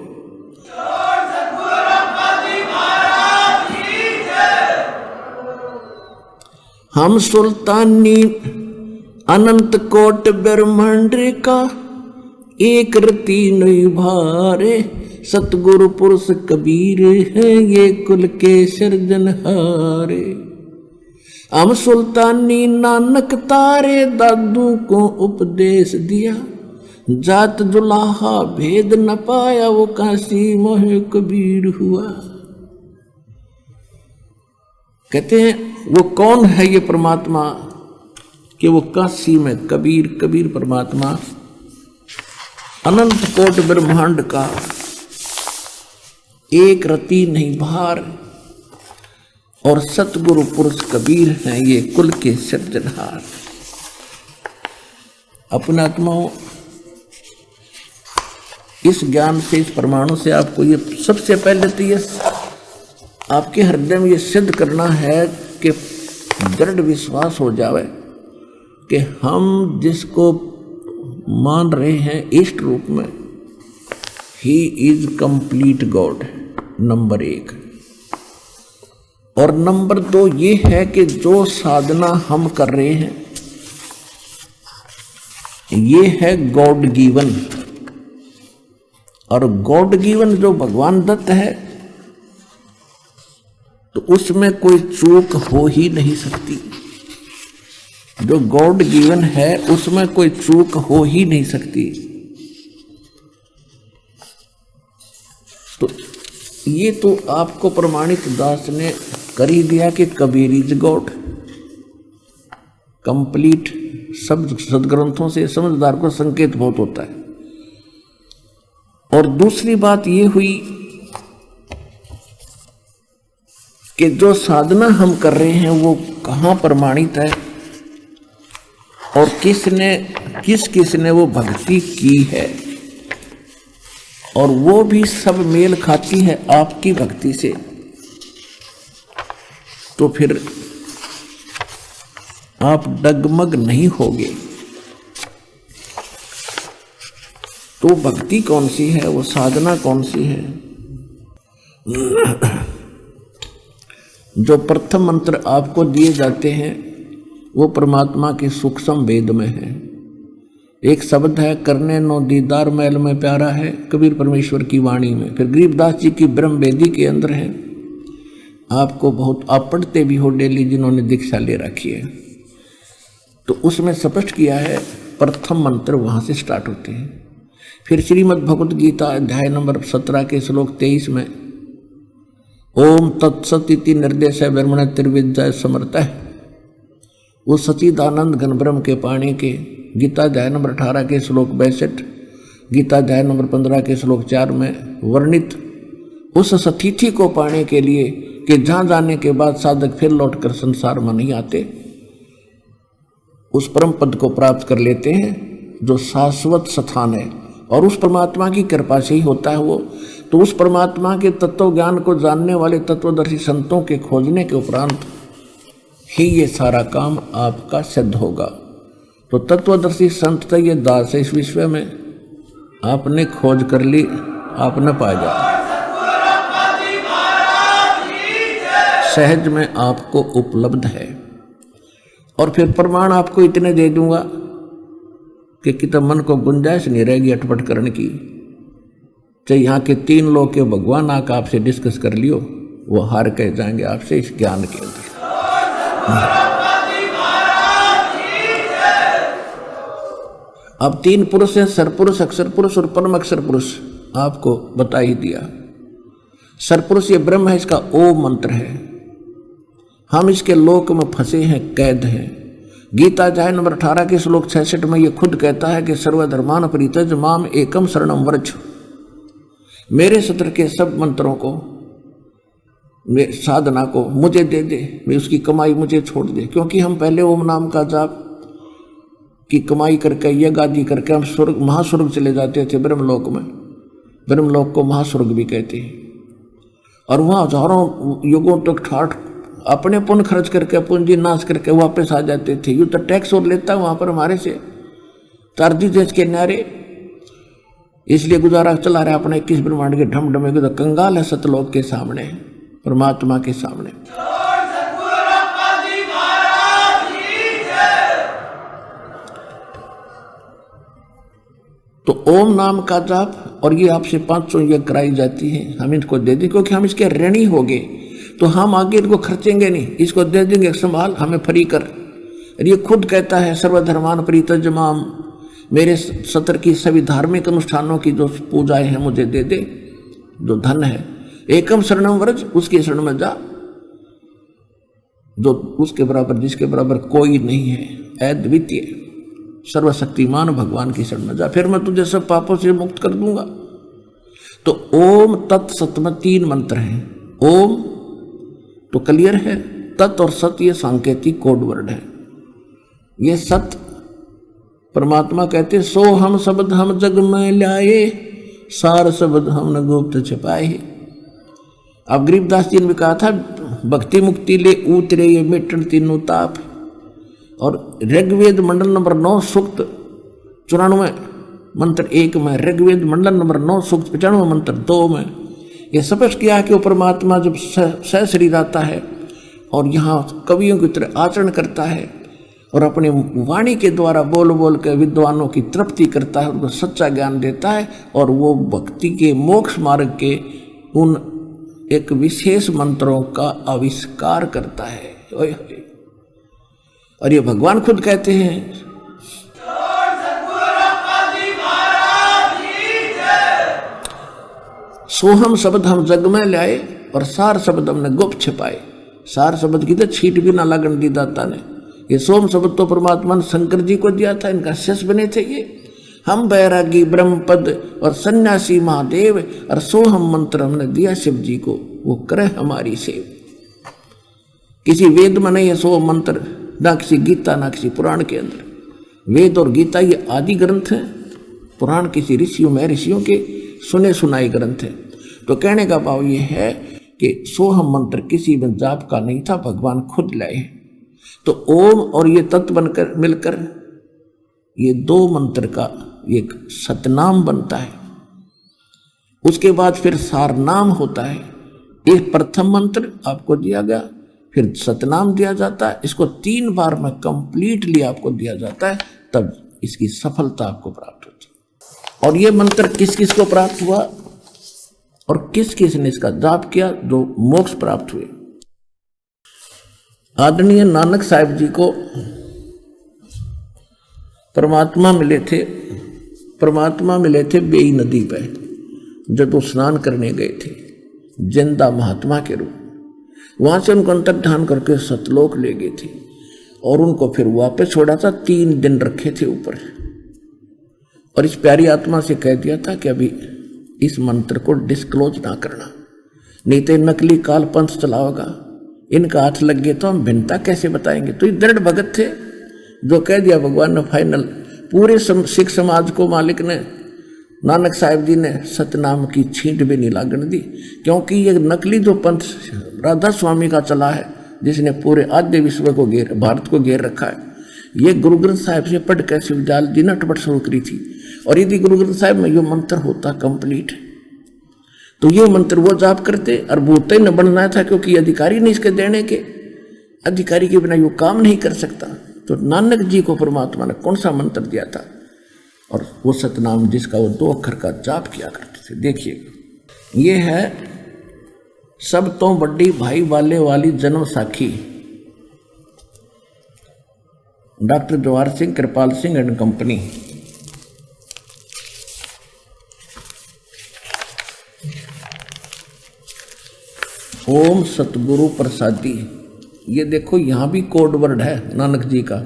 हम सुल्तानी अनंत कोट ब्रह्मांड का, एक रति नहीं भारे, सतगुरु पुरुष कबीर है ये कुल के सृजनहारे। हम सुल्तानी नानक तारे, दादू को उपदेश दिया, जात जुलाहा भेद न पाया, वो काशी मोह कबीर हुआ। कहते हैं वो कौन है ये परमात्मा, कि वो काशी में कबीर परमात्मा अनंत कोट ब्रह्मांड का एक रति नहीं भार, और सतगुरु पुरुष कबीर हैं ये कुल के सृजनहार। अपने आत्माओं, इस ज्ञान से, इस परमाणु से आपको ये सबसे पहले तो ये आपके हृदय में ये सिद्ध करना है कि दृढ़ विश्वास हो जावे कि हम जिसको मान रहे हैं इष्ट रूप में, he is complete God, number 1। और नंबर 2 ये है कि जो साधना हम कर रहे हैं ये है गॉड गिवन, और गॉड गिवन जो भगवान दत्त है तो उसमें कोई चूक हो ही नहीं सकती। जो गॉड गिवन है उसमें कोई चूक हो ही नहीं सकती। तो ये तो आपको प्रमाणित दास ने कर ही दिया कि कबीर इज गॉड, कंप्लीट। सब सदग्रंथों से समझदार को संकेत बहुत होता है। और दूसरी बात ये हुई कि जो साधना हम कर रहे हैं वो कहाँ प्रमाणित है, और किसने वो भक्ति की है, और वो भी सब मेल खाती है आपकी भक्ति से। तो फिर आप डगमग नहीं होगे। तो भक्ति कौन सी है, वो साधना कौन सी है? जो प्रथम मंत्र आपको दिए जाते हैं वो परमात्मा के सूक्ष्म वेद में है। एक शब्द है, करने नो दीदार मैल में प्यारा है, कबीर परमेश्वर की वाणी में। फिर गरीबदास जी की ब्रह्म वेदी के अंदर है। आपको बहुत आप पढ़ते भी हो डेली, जिन्होंने दीक्षा ले रखी है, तो उसमें स्पष्ट किया है, प्रथम मंत्र वहाँ से स्टार्ट होते हैं। फिर श्रीमद् भगवत गीता अध्याय नंबर 17 के श्लोक 23 में ओम तत्सत इति निर्देश ब्रह्मण त्रिविद्या समर्थः, वो सचिदानंद घन ब्रह्म के पाने के गीता अध्याय नंबर 18 के श्लोक 62, गीता अध्याय नंबर 15 के श्लोक 4 में वर्णित उस सतिथि को पाने के लिए कि जहाँ जाने के बाद साधक फिर लौटकर संसार में नहीं आते, उस परम पद को प्राप्त कर लेते हैं जो शाश्वत स्थान है। और उस परमात्मा की कृपा से ही होता है वो। तो उस परमात्मा के तत्व ज्ञान को जानने वाले तत्वदर्शी संतों के खोजने के उपरांत ही ये सारा काम आपका सिद्ध होगा। तो तत्वदर्शी संत तो ये दास है इस विश्व में, आपने खोज कर ली, आप न पा जाए, सहज में आपको उपलब्ध है। और फिर प्रमाण आपको इतने दे दूंगा कि कितना मन को गुंजाइश नहीं रहेगी अटपट करने की। चाहे यहाँ के 3 लोग के भगवान आकर आपसे डिस्कस कर लियो, वो हार कह जाएंगे आपसे इस ज्ञान के अंदर। अब 3 पुरुष हैं, सरपुरुष, अक्षर पुरुष और परम अक्षर पुरुष, आपको बता ही दिया। सरपुरुष ये ब्रह्म है, इसका ओम मंत्र है। हम इसके लोक में फंसे हैं, कैद हैं। गीता अध्याय नंबर 18 के श्लोक 66 में ये खुद कहता है कि सर्वधर्मान परित्यज माम एकम शरणम व्रज। मेरे सत्र के सब मंत्रों को, साधना को मुझे दे दे, मैं उसकी कमाई मुझे छोड़ दे। क्योंकि हम पहले ओम नाम का जाप की कमाई करके, यज्ञ आदि करके हम स्वर्ग, महास्वर्ग चले जाते थे ब्रह्मलोक में। ब्रह्मलोक को महास्वर्ग भी कहते हैं। और वहाँ हजारों युगों तक ठाठ अपने पुण्य खर्च करके, पूंजी नाश करके वापस आ जाते थे। यूँ तो टैक्स और लेता वहाँ पर हमारे से, तारजी देश के न्यारे, इसलिए गुजारा चला रहा अपने 21 ब्रह्मांड के ढमढमे को। तो कंगाल है सतलोक के सामने, परमात्मा के सामने। तो ओम नाम का जाप, और ये आपसे 500 यज्ञ कराई जाती है, हम इनको दे दें क्योंकि हम इसके ऋणी हो गए। तो हम आगे इनको खर्चेंगे नहीं, इसको दे देंगे संभाल, हमें फ्री कर। ये खुद कहता है सर्वधर्मान परित्यज माम, मेरे सत्र की सभी धार्मिक अनुष्ठानों की जो पूजाएं हैं मुझे दे दे, जो धन है। एकम शरणम व्रज, उसके शरण में जा, जो उसके बराबर, जिसके बराबर कोई नहीं है, अद्वितीय सर्वशक्तिमान भगवान की शरण में जा, फिर मैं तुझे सब पापों से मुक्त कर दूंगा। तो ओम तत् सत में 3 मंत्र हैं। ओम तो क्लियर है, तत् और सत ये सांकेतिक कोड वर्ड है। ये सत परमात्मा कहते सो हम शब्द हम जग में लाए, सार शब्द हमने गुप्त छिपाए। अब गरीबदास जी ने कहा था भक्ति मुक्ति ले उतरे ये मिटन तीनों ताप। और ऋग्वेद मंडल नंबर 9 सूक्त 94 मंत्र 1 में, ऋग्वेद मंडल नंबर 9 सूक्त 95 मंत्र 2 में यह स्पष्ट किया है कि वो परमात्मा जब सशरीर आता है और यहाँ कवियों की तरह आचरण करता है और अपनी वाणी के द्वारा बोल बोल के विद्वानों की तृप्ति करता है, उनको सच्चा ज्ञान देता है, और वो भक्ति के मोक्ष मार्ग के उन एक विशेष मंत्रों का आविष्कार करता है। और ये भगवान खुद कहते हैं सोहम शब्द हम जग में लाए और सार शब्द हमने गुप्त छिपाए। सार शब्द की तो छीट भी ना लगन दी दाता ने। ये सोम शब्द तो परमात्मा ने शंकर जी को दिया था, इनका शिष्य बने थे ये। हम बैरागी ब्रह्मपद और सन्यासी महादेव और सोहम मंत्र हमने दिया शिव जी को, वो करे हमारी सेव। किसी वेद में नहीं है सोहम मंत्र, ना किसी गीता ना किसी पुराण के अंदर। वेद और गीता ये आदि ग्रंथ हैं, पुराण किसी ऋषियों में ऋषियों के सुने सुनाए ग्रंथ हैं। तो कहने का भाव ये है कि सोहम मंत्र किसी में जाप का नहीं था, भगवान खुद लाए हैं। तो ओम और ये तत्व बनकर मिलकर ये 2 मंत्र का एक सतनाम बनता है। उसके बाद फिर सारनाम होता है। एक प्रथम मंत्र आपको दिया गया, फिर सतनाम दिया जाता है, इसको 3 बार में कंप्लीटली आपको दिया जाता है, तब इसकी सफलता आपको प्राप्त होती है। और ये मंत्र किस किस को प्राप्त हुआ और किस किस ने इसका जाप किया, जो मोक्ष प्राप्त हुए। आदरणीय नानक साहिब जी को परमात्मा मिले थे बेई नदी पे, जब वो स्नान करने गए थे जिंदा महात्मा के रूप। वहां से उनको अंतर्धान करके सतलोक ले गए थे और उनको फिर वापस छोड़ा था। 3 दिन रखे थे ऊपर, और इस प्यारी आत्मा से कह दिया था कि अभी इस मंत्र को डिस्क्लोज ना करना, नहीं तो नकली काल पंथ चलाओगा, इनका हाथ लग गया तो हम भिन्नता कैसे बताएंगे। तो ये दृढ़ भगत थे, जो कह दिया भगवान ने फाइनल। पूरे सिख समाज को मालिक ने नानक साहिब जी ने सतनाम की छींट भी नहीं लागण दी, क्योंकि ये नकली जो पंथ राधा स्वामी का चला है, जिसने पूरे आधे विश्व को भारत को घेर रखा है, ये गुरु ग्रंथ साहिब से पढ़ कर शिवजाल जी ने अटपट शुरू करी थी। और यदि गुरु ग्रंथ साहिब में ये मंत्र होता कंप्लीट, तो ये मंत्र वो जाप करते और भूत ही न बनना था, क्योंकि अधिकारी नहीं इसके देने के, अधिकारी के बिना ये काम नहीं कर सकता। तो नानक जी को परमात्मा ने कौन सा मंत्र दिया था, और वो सतनाम जिसका वो 2 अक्षर का जाप किया करते थे। देखिए, ये है सब तो बड़ी भाई वाले वाली जन्म साखी, doctor Jawahar Singh, Kripal Singh and company. ओम सतगुरु प्रसादी, ये देखो यहां भी कोड वर्ड है नानक जी का।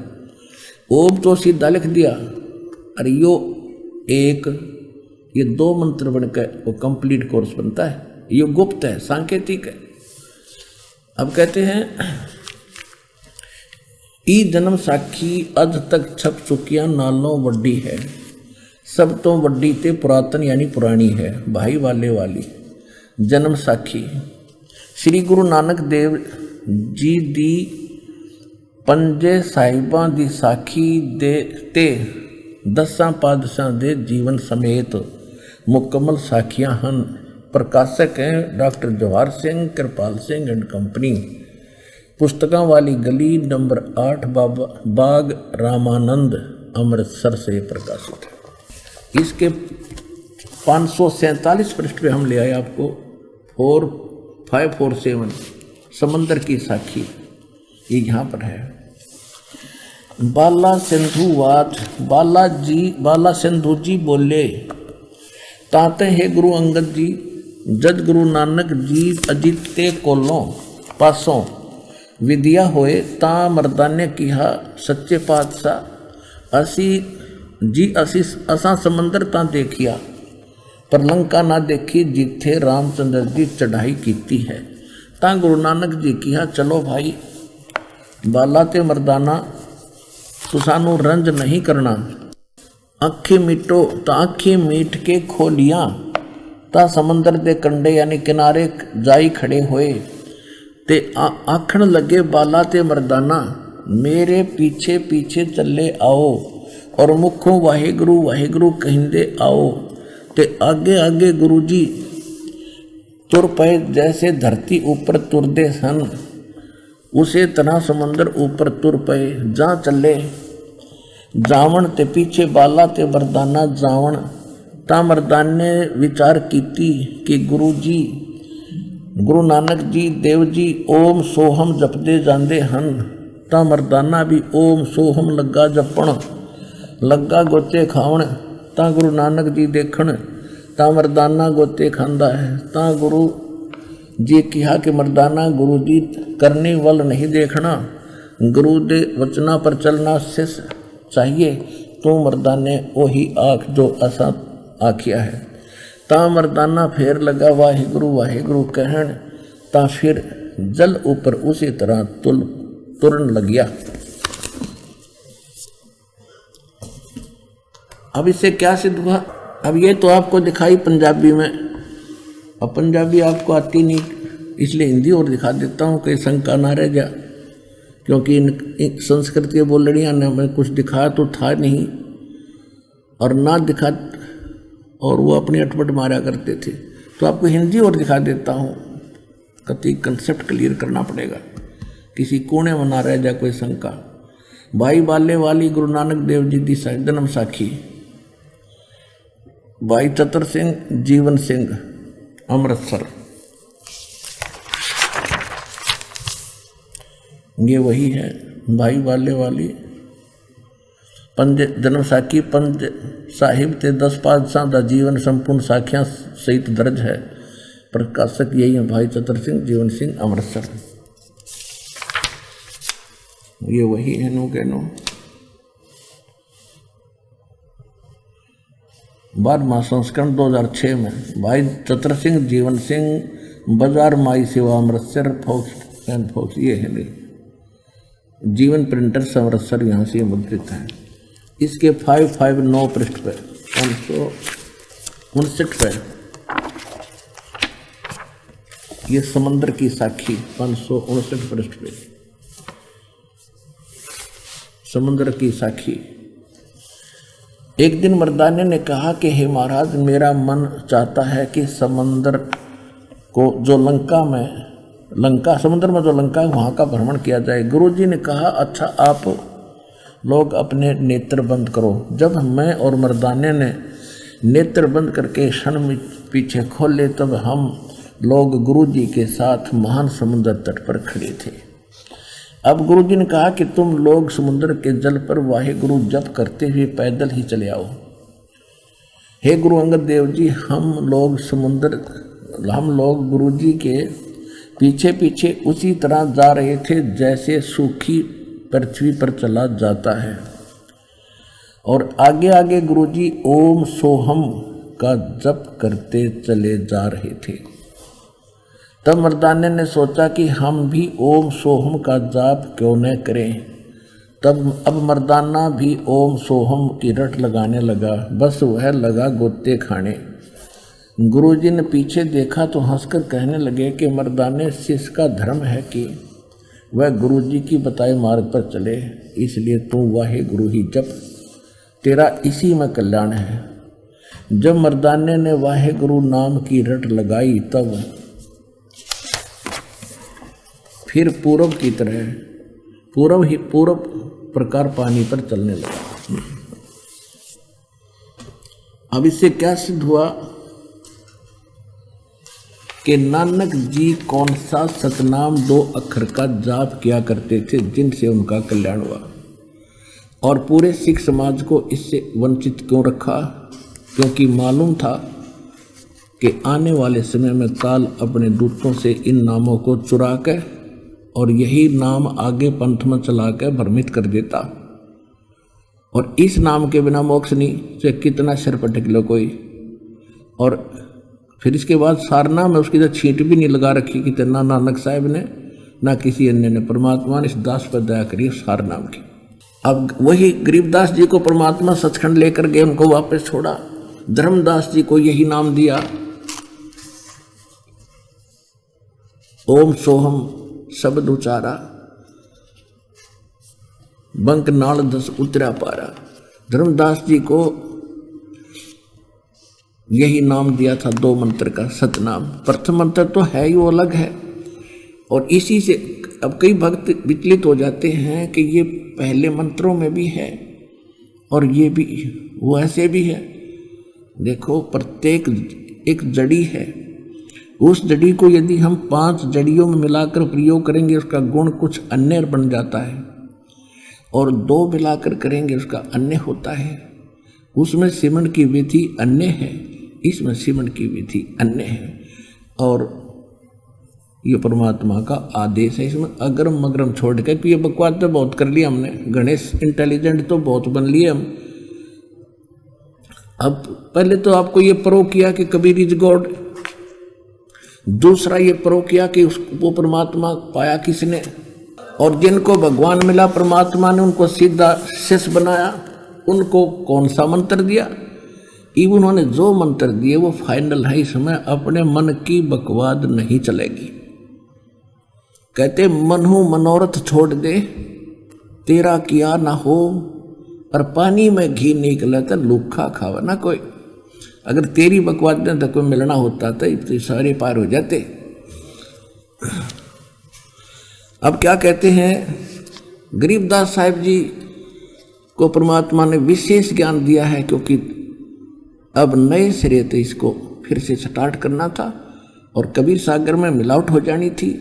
ओम तो सीधा लिख दिया, और यो एक, ये 2 मंत्र बनकर वो कंप्लीट कोर्स बनता है। ये गुप्त है, सांकेतिक है। अब कहते हैं ई जन्म साखी अज तक छप चुकिया नालों वड्डी है, सब तो वड्डी ते पुरातन यानी पुरानी है, भाई वाले वाली जन्म साखी। श्री गुरु नानक देव जी दी पंजे साहिबां दी साखी दे ते 10 पातशाह दे जीवन समेत मुकम्मल साखियां हन। प्रकाशक हैं doctor Jawahar Singh, Kripal Singh and company. पुस्तकों वाली गली नंबर 8 बाग रामानंद अमृतसर से प्रकाशित है। इसके 547 पृष्ठ पे हम ले आए आपको 4547 समंदर की साखी, ये यहाँ पर है। बाला सिंधुवाद, बाला सिंधु जी बोले, ताते है गुरु अंगद जी जद गुरु नानक जी अजिते कोलों पासों विद्या होए ता मर्दाने किहा सच्चे पातशाह असी असा समंदर ता देखिया पर लंका ना देखी जिथे रामचंद्र जी चढ़ाई कीती है। ता गुरु नानक जी किहा चलो भाई बाला ते मर्दाना तुसानू रंज नहीं करना, अखी मीटो ता अखी मीट के खोलियां ता समंदर दे कंडे यानी किनारे जाई खड़े होए ते आखण लगे बाला ते मर्दाना मेरे पीछे पीछे चले आओ और मुखों वाहेगुरु वाहेगुरु कहिंदे आओ ते आगे आगे गुरु जी तुर पे जैसे धरती ऊपर तुरदे सन उसे तरह समंदर ऊपर तुर पे जा चले जावण ते पीछे बाला ते मर्दाना जावण ता मर्दान ने विचार कीती कि गुरु जी गुरु नानक जी देव जी ओम सोहम जपदे जांदे हन। ता मर्दाना भी ओम सोहम लगा जपण लगा गोते खावण ता गुरु नानक जी देखण ता मर्दाना गोते खांदा है। ता गुरु जी कहा कि मर्दाना गुरु जी करने वाल नहीं देखना, गुरु दे वचना पर चलना शिष चाहिए। तो मर्दाने वही आँख जो असा आखिया है। ता मर्दाना फेर लगा वाहिगुरु वाहिगुरु कहण ता फिर जल ऊपर उसी तरह तुरन लग गया। अब इससे क्या सिद्ध हुआ? अब ये तो आपको दिखाई पंजाबी में, अब पंजाबी आपको आती नहीं इसलिए हिंदी और दिखा देता हूँ कि शंका ना रह जा, क्योंकि इन संस्कृत के बोलड़ियाँ ने मैं कुछ दिखाया तो था नहीं और ना दिखा और वो अपनी अटपट मारा करते थे। तो आपको हिंदी और दिखा देता हूँ, कति कंसेप्ट क्लियर करना पड़ेगा, किसी कोने में ना रह जाए कोई शंका। भाई बाले वाली गुरु नानक देव जी की जन्म साखी। भाई चतर सिंह जीवन सिंह अमृतसर, ये वही है भाई बाले वाली पंज जन्म साखी। पंज साहिब ते 10 पातशाह का जीवन संपूर्ण साखियां सहित दर्ज है। प्रकाशक यही है भाई चतर सिंह जीवन सिंह अमृतसर, ये वही है नो के नो। 12वां संस्करण 2006 में भाई चतर सिंह जीवन सिंह बाजार माई सेवा अमृतसर फोक्स एंड फोक्स, ये है जीवन प्रिंटर्स अमृतसर, यहाँ से मुद्रित है। इसके 559 पृष्ठ पर 59 पे ये समंदर की साखी 559 पृष्ठ पे समंदर की साखी। एक दिन मर्दाने ने कहा कि हे महाराज, मेरा मन चाहता है कि समंदर को जो लंका समुद्र में जो लंका है वहाँ का भ्रमण किया जाए। गुरुजी ने कहा अच्छा, आप लोग अपने नेत्र बंद करो। जब मैं और मर्दाने ने नेत्र बंद करके क्षण में पीछे खोले तब हम लोग गुरुजी के साथ महान समुद्र तट पर खड़े थे। अब गुरुजी ने कहा कि तुम लोग समुद्र के जल पर वाहे गुरु जप करते हुए पैदल ही चले आओ। हे गुरु अंगद देव जी, हम लोग गुरुजी के पीछे पीछे उसी तरह जा रहे थे जैसे सूखी पृथ्वी पर चला जाता है, और आगे आगे गुरुजी ओम सोहम का जप करते चले जा रहे थे। तब मर्दाने ने सोचा कि हम भी ओम सोहम का जाप क्यों न करें। तब अब मर्दाना भी ओम सोहम की रट लगाने लगा। बस वह लगा गोते खाने। गुरुजी ने पीछे देखा तो हंसकर कहने लगे कि मर्दाने, शिष्य का धर्म है कि वह गुरुजी की बताए मार्ग पर चले, इसलिए तू वाहे गुरु ही जप, तेरा इसी में कल्याण है। जब मर्दाने ने वाहे गुरु नाम की रट लगाई तब फिर पूर्व की तरह पूर्व प्रकार पानी पर चलने लगा। अब इससे क्या सिद्ध हुआ कि नानक जी कौन सा सतनाम 2 अक्षर का जाप किया करते थे जिनसे उनका कल्याण हुआ, और पूरे सिख समाज को इससे वंचित क्यों रखा? क्योंकि मालूम था कि आने वाले समय में काल अपने दूतों से इन नामों को चुरा कर और यही नाम आगे पंथ में चला कर भ्रमित कर देता, और इस नाम के बिना मोक्ष नहीं, से कितना सिर पटक लो कोई। और फिर इसके बाद सारना में उसकी तो छींट भी नहीं लगा रखी कि ना नानक साहब ने ना किसी अन्य ने। परमात्मा ने इस दास पर दया करी सार नाम की। अब वही गरीबदास जी को परमात्मा सचखंड लेकर गए, उनको वापस छोड़ा। धर्मदास जी को यही नाम दिया, ओम सोहम शब्द उचारा, बंक नाल 10 उतरा पारा। धर्मदास जी को यही नाम दिया था 2 मंत्र का सतनाम। प्रथम मंत्र तो है ही वो अलग है, और इसी से अब कई भक्त विचलित हो जाते हैं कि ये पहले मंत्रों में भी है और ये भी वो ऐसे भी है। देखो, प्रत्येक एक जड़ी है, उस जड़ी को यदि हम 5 जड़ियों में मिलाकर प्रयोग करेंगे उसका गुण कुछ अन्य बन जाता है, और 2 मिलाकर करेंगे उसका अन्य होता है। उसमें सिमरण की विधि अन्य है, इसमें सिमरण की विधि अन्य है, और ये परमात्मा का आदेश है। इसमें अगरम मगरम छोड़ के, ये बकवास तो बहुत कर लिया हमने, गणेश इंटेलिजेंट तो बहुत बन लिए हम। अब पहले तो आपको ये प्रो किया कि कबीर इज गॉड, दूसरा ये प्रो किया कि वो परमात्मा पाया किसने, और जिनको भगवान मिला परमात्मा ने उनको सीधा शिष्य बनाया। उनको कौन सा मंत्र दिया? उन्होंने जो मंत्र दिए वो फाइनल है। इसमें अपने मन की बकवाद नहीं चलेगी। कहते मनहु मनोरथ छोड़ दे, तेरा किया ना हो, और पानी में घी निकला तो लूखा खावा ना कोई। अगर तेरी बकवाद में तो कोई मिलना होता तो सारे पार हो जाते। अब क्या कहते हैं, गरीबदास साहिब जी को परमात्मा ने विशेष ज्ञान दिया है, क्योंकि अब नए सिरे से इसको फिर से स्टार्ट करना था और कबीर सागर में मिलावट हो जानी थी।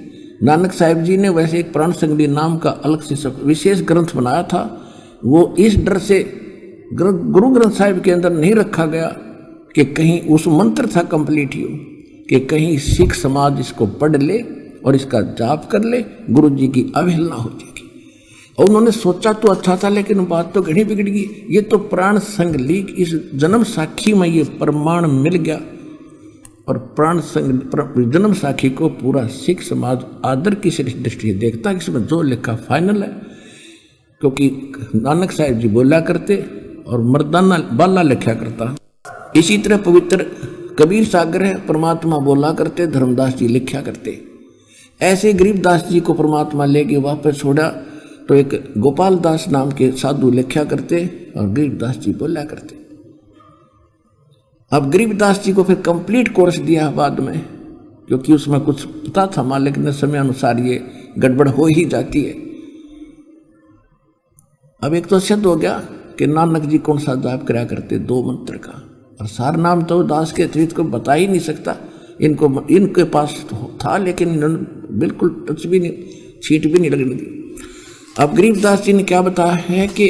नानक साहिब जी ने वैसे एक प्राण संगली नाम का अलग से विशेष ग्रंथ बनाया था, वो इस डर से गुरु ग्रंथ साहिब के अंदर नहीं रखा गया कि कहीं उस मंत्र था कंप्लीट हो कि कहीं सिख समाज इसको पढ़ ले और इसका जाप कर ले, गुरु जी की अवहेलना हो जाएगी। और उन्होंने सोचा तो अच्छा था, लेकिन बात तो घड़ी बिगड़ गई। ये तो प्राण संगलीक इस जन्म साखी में ये प्रमाण मिल गया, और प्राण संग जन्म साखी को पूरा सिख समाज आदर की दृष्टि से देखता है। इसमें जो लिखा फाइनल है, क्योंकि नानक साहिब जी बोला करते और मर्दाना बाला लिखा करता। इसी तरह पवित्र कबीर सागर है, परमात्मा बोला करते, धर्मदास जी लिखा करते। ऐसे गरीबदास जी को परमात्मा लेके वापस छोड़ा तो एक गोपाल दास नाम के साधु लिखा करते और गरीबदास जी बोला करते। अब गरीबदास जी को फिर कंप्लीट कोर्स दिया बाद में, क्योंकि उसमें कुछ पता था मालिक ने, समय अनुसार ये गड़बड़ हो ही जाती है। अब एक तो सिद्ध हो गया कि नानक जी कौन सा जाप करा करते, 2 मंत्र का, और सार नाम तो दास के अतिरिक्त को बता ही नहीं सकता। इनके पास तो था लेकिन इन्होंने बिल्कुल टच भी नहीं, छींट भी नहीं लगने दी। अब गरीबदास जी ने क्या बताया है कि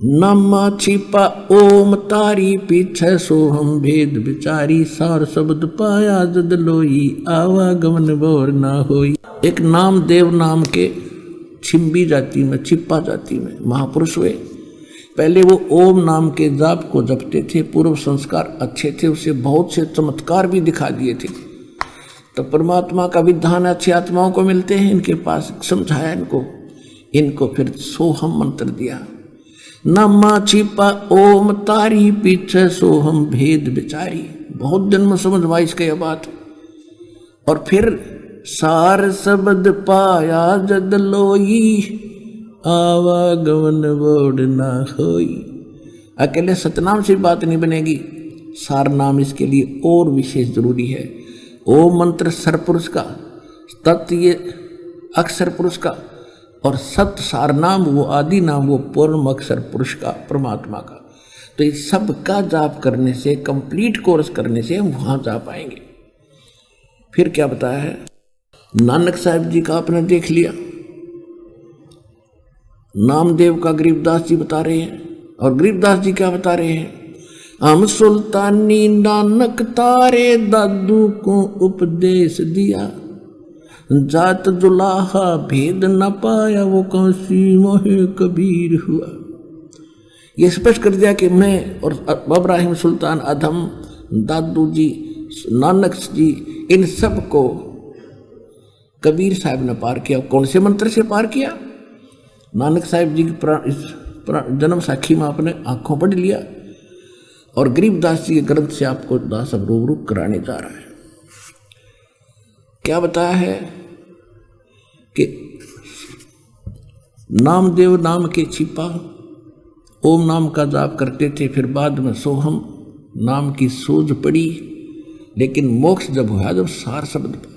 नामा छिपा ओम तारी पीछे सोहम भेद विचारी, सार शब्द पाया जद लोई, आवागमन बोर ना होई। एक नाम देव नाम के छिम्बी जाति में, छिपा जाति में महापुरुष हुए। पहले वो ओम नाम के जाप को जपते थे, पूर्व संस्कार अच्छे थे, उसे बहुत से चमत्कार भी दिखा दिए थे। तो परमात्मा का विधान अच्छी आत्माओं को मिलते हैं, इनके पास समझाया इनको फिर सोहम मंत्र दिया। नमा छिपा ओम तारी पीछे सोहम भेद विचारी, बहुत दिन में समझ में इसके ये बात। और फिर सार शब्द पाया जद लोई, आवागमन बोड़ ना होई। अकेले सतनाम से बात नहीं बनेगी, सार नाम इसके लिए और विशेष जरूरी है। ओम मंत्र सरपुरुष का, तत् ये अक्षर पुरुष का, और सत सार नाम वो आदि नाम वो पूर्ण अक्षर पुरुष का, परमात्मा का। तो इस सब का जाप करने से, कंप्लीट कोर्स करने से हम वहां जा पाएंगे। फिर क्या बताया है, नानक साहिब जी का आपने देख लिया, नामदेव का गरीबदास जी बता रहे हैं, और गरीबदास जी क्या बता रहे हैं, हम सुल्तानी नानक तारे दादू को उपदेश दिया, जात जुलाहा भेद न पाया वो काशी मोहे कबीर हुआ। ये स्पष्ट कर दिया कि मैं और इब्राहिम सुल्तान अधम, दादू जी, नानक जी, इन सब को कबीर साहब ने पार किया। कौन से मंत्र से पार किया? नानक साहिब जी की जन्म साखी में आपने आंखों पढ़ लिया, और गरीबदास जी के ग्रंथ से आपको दास अब रूबरू कराने जा रहा है। क्या बताया है कि नामदेव नाम के छिपा ओम नाम का जाप करते थे, फिर बाद में सोहम नाम की सूझ पड़ी, लेकिन मोक्ष जब हुआ जब सार शब्द पाया।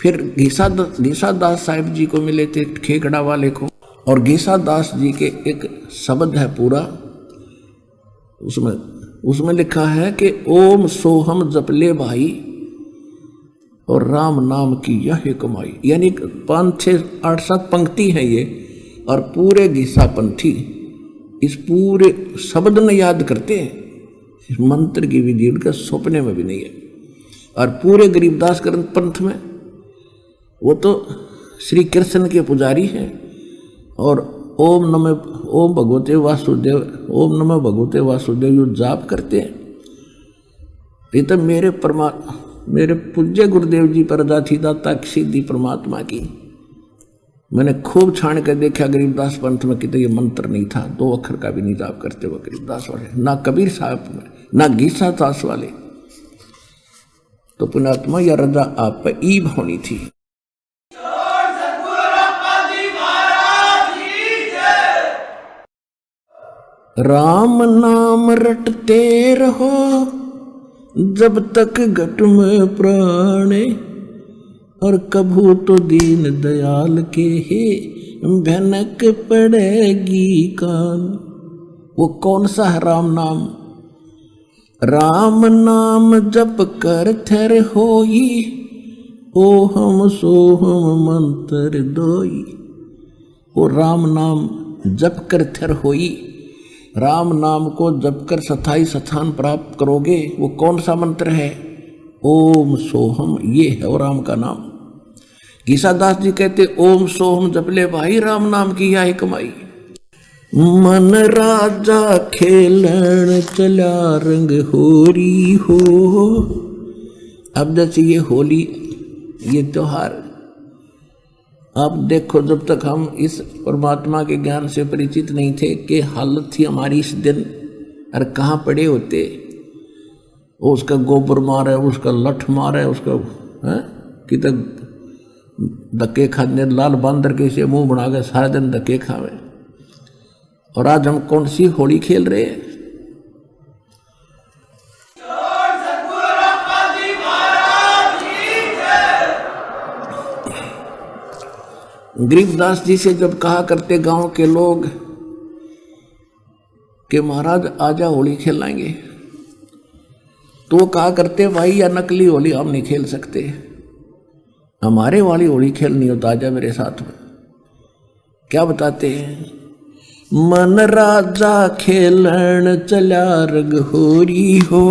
फिर घीसा दास साहिब जी को मिले थे, खेकड़ा वाले को, और घीसा दास जी के एक शब्द है पूरा, उसमें लिखा है कि ओम सोहम जपले भाई और राम नाम की यह कमाई। यानी 5, 6, 8, 7 पंक्ति है ये, और पूरे घीसा पंथी इस पूरे शब्द में याद करते हैं। इस मंत्र की विधि उनका सपने में भी नहीं है। और पूरे गरीबदास ग्रंथ पंथ में वो तो श्री कृष्ण के पुजारी हैं, और ओम भगवते वासुदेव, ओम नमः भगवते वासुदेव यो जाप करते हैं। ये तो मेरे पूज्य गुरुदेव जी पर थी दाता सिद्धि परमात्मा की। मैंने खूब छान कर देखा गरीबदास पंथ में, कि तो ये मंत्र नहीं था, 2 अक्षर का भी नहीं जाप करते वो गरीबदास वाले, ना कबीर साहब में, ना घीसा दास वाले। तो पुण्यात्मा या रजा आप पर ईब होनी थी। राम नाम रटते रहो जब तक घट में प्राणे, और कभू तो दीन दयाल के हे भनक पड़ेगी कान। वो कौन सा है राम नाम? राम नाम जप कर थर होई, ओहम सोहम मंत्र दोई। वो राम नाम जप कर थर होई, राम नाम को जप कर स्थायी स्थान प्राप्त करोगे। वो कौन सा मंत्र है? ओम सोहम, ये है वो राम का नाम। घीसादास जी कहते ओम सोहम जपले भाई, राम नाम की यह कमाई। मन राजा खेलन चला रंग होरी हो। अब जैसे ये होली, ये त्योहार, आप देखो, जब तक हम इस परमात्मा के ज्ञान से परिचित नहीं थे कि हालत थी हमारी इस दिन, अरे कहाँ पड़े होते, उसका गोबर मारे, उसका लठ मारे, उसका किधर धक्के खाने, लाल बांदर के से मुंह बना के सारा दिन धक्के खावे। और आज हम कौन सी होली खेल रहे हैं? गरीबदास जी से जब कहा करते गांव के लोग कि महाराज आजा होली खेलेंगे, तो वो कहा करते भाई या नकली होली हम नहीं खेल सकते, हमारे वाली होली खेलनी हो तो आजा मेरे साथ में। क्या बताते हैं? मन राजा खेलन चला रंग होरी हो,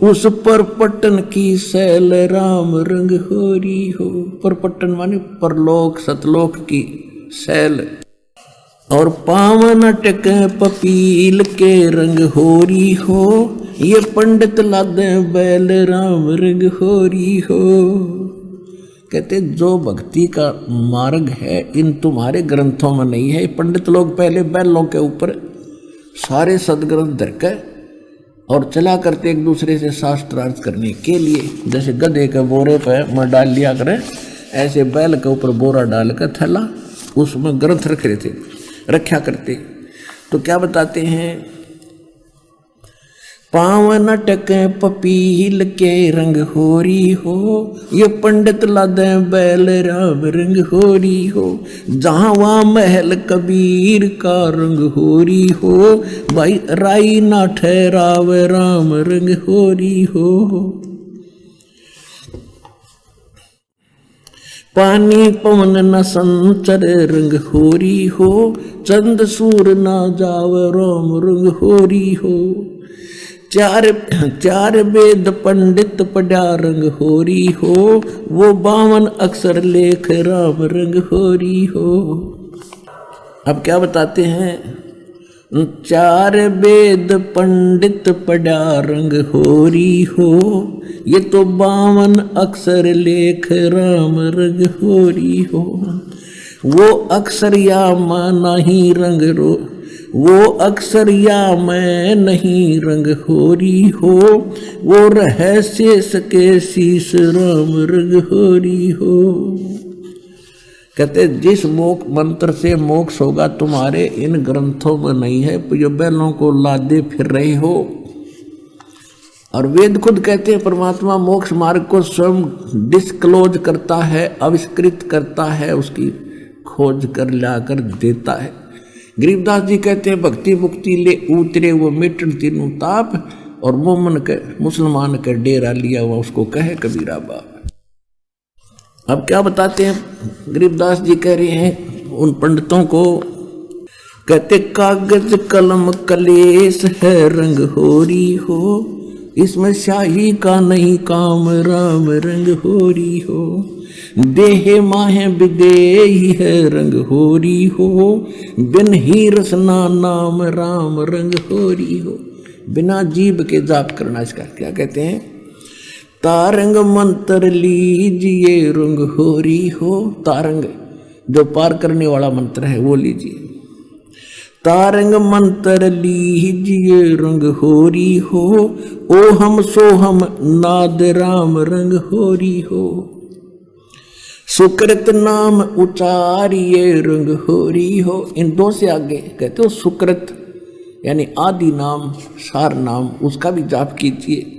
उस पर पटन की सैल राम रंग होरी हो। पर पटन माने परलोक सतलोक की सैल। और पावन टक पपील के रंग होरी हो, ये पंडित लादे बैल राम रंग होरी हो। कहते जो भक्ति का मार्ग है इन तुम्हारे ग्रंथों में नहीं है। पंडित लोग पहले बैलों के ऊपर सारे सदग्रंथ धरकर और चला करते एक दूसरे से शास्त्रार्थ करने के लिए, जैसे गधे के बोरे पे मैं डाल लिया करे, ऐसे बैल के ऊपर बोरा डालकर थैला उसमें ग्रंथ रखा करते। तो क्या बताते हैं? पावन टक पपील के रंग होरी हो, ये पंडित लादे बैल राम रंग होरी हो। जहाँ वहाँ महल कबीर का रंग होरी हो, भाई राई ना ठहराव राम रंग होरी हो। पानी पवन न संचर रंग होरी हो, चंद सूर ना जाव राम रंग होरी हो। चार वेद पंडित पढ़ा रंग होरी हो, वो 52 अक्षर लेख राम रंग होरी हो। अब क्या बताते हैं? 4 वेद पंडित पढ़ा रंग होरी हो, ये तो 52 अक्षर लेख राम रंग होरी हो। वो अक्षर या मां नहीं रंग रो, वो अक्षर या मैं नहीं रंग होरी हो, वो रहस्य सके शीश राम रंग होरी हो। कहते जिस मोक्ष मंत्र से मोक्ष होगा तुम्हारे इन ग्रंथों में नहीं है, जो बैलों को लादे फिर रहे हो। और वेद खुद कहते हैं परमात्मा मोक्ष मार्ग को स्वयं डिस्क्लोज करता है, आविष्कृत करता है, उसकी खोज कर लाकर देता है। गरीबदास जी कहते हैं भक्ति मुक्ति ले उतरे वो मिटन तीनों ताप, और मोमन के मुसलमान के डेरा लिया हुआ उसको कहे कबीरा बाप। अब क्या बताते हैं? गरीबदास जी कह रहे हैं उन पंडितों को, कहते कागज कलम कलेश है रंग होरी हो, इसमें स्याही का नहीं काम राम रंग होरी हो। देह माहे विदेही है रंग होरी हो, बिन ही रसना नाम राम रंग होरी हो। बिना जीव के जाप करना, इसका क्या कहते हैं? तारंग मंत्र लीजिए रंग होरी हो, तारंग जो पार करने वाला मंत्र है वो लीजिए। तारंग मंत्र लीजिए रंग होरी हो, ओ हम सो हम नाद राम रंग होरी हो। सुकृत नाम उचारिये रंग होरी हो। इन दो से आगे कहते हो सुकृत यानी आदि नाम, सार नाम, उसका भी जाप कीजिए।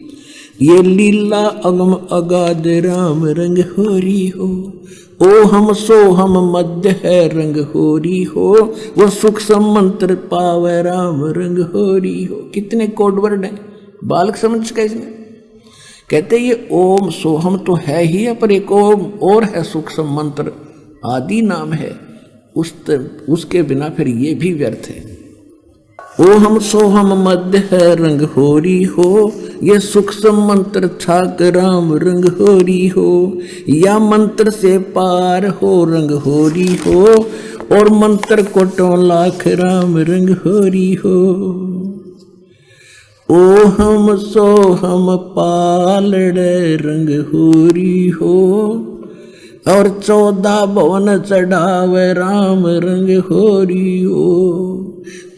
ये लीला अगम अगाध राम रंग होरी हो, ओ हम सो हम मध्य है रंग होरी हो, वो सुख मंत्र पावे राम रंग होरी हो। कितने कोड वर्ड हैं, बालक समझ का इसमें। कहते ये ओम सोहम तो है ही है, पर एक ओम और है सूक्ष्म मंत्र, आदि नाम है, उसके बिना फिर ये भी व्यर्थ है। ओ हम सोहम मध्य है रंग होरी हो, ये सूक्ष्म मंत्र छाक राम रंग होरी हो। या मंत्र से पार हो रंग होरी हो, और मंत्र कोटों लाख राम रंग होरी हो। ओ हम सो हम पालड़े रंग होरी हो, और 14 भवन चढ़ावे राम रंग होरी हो।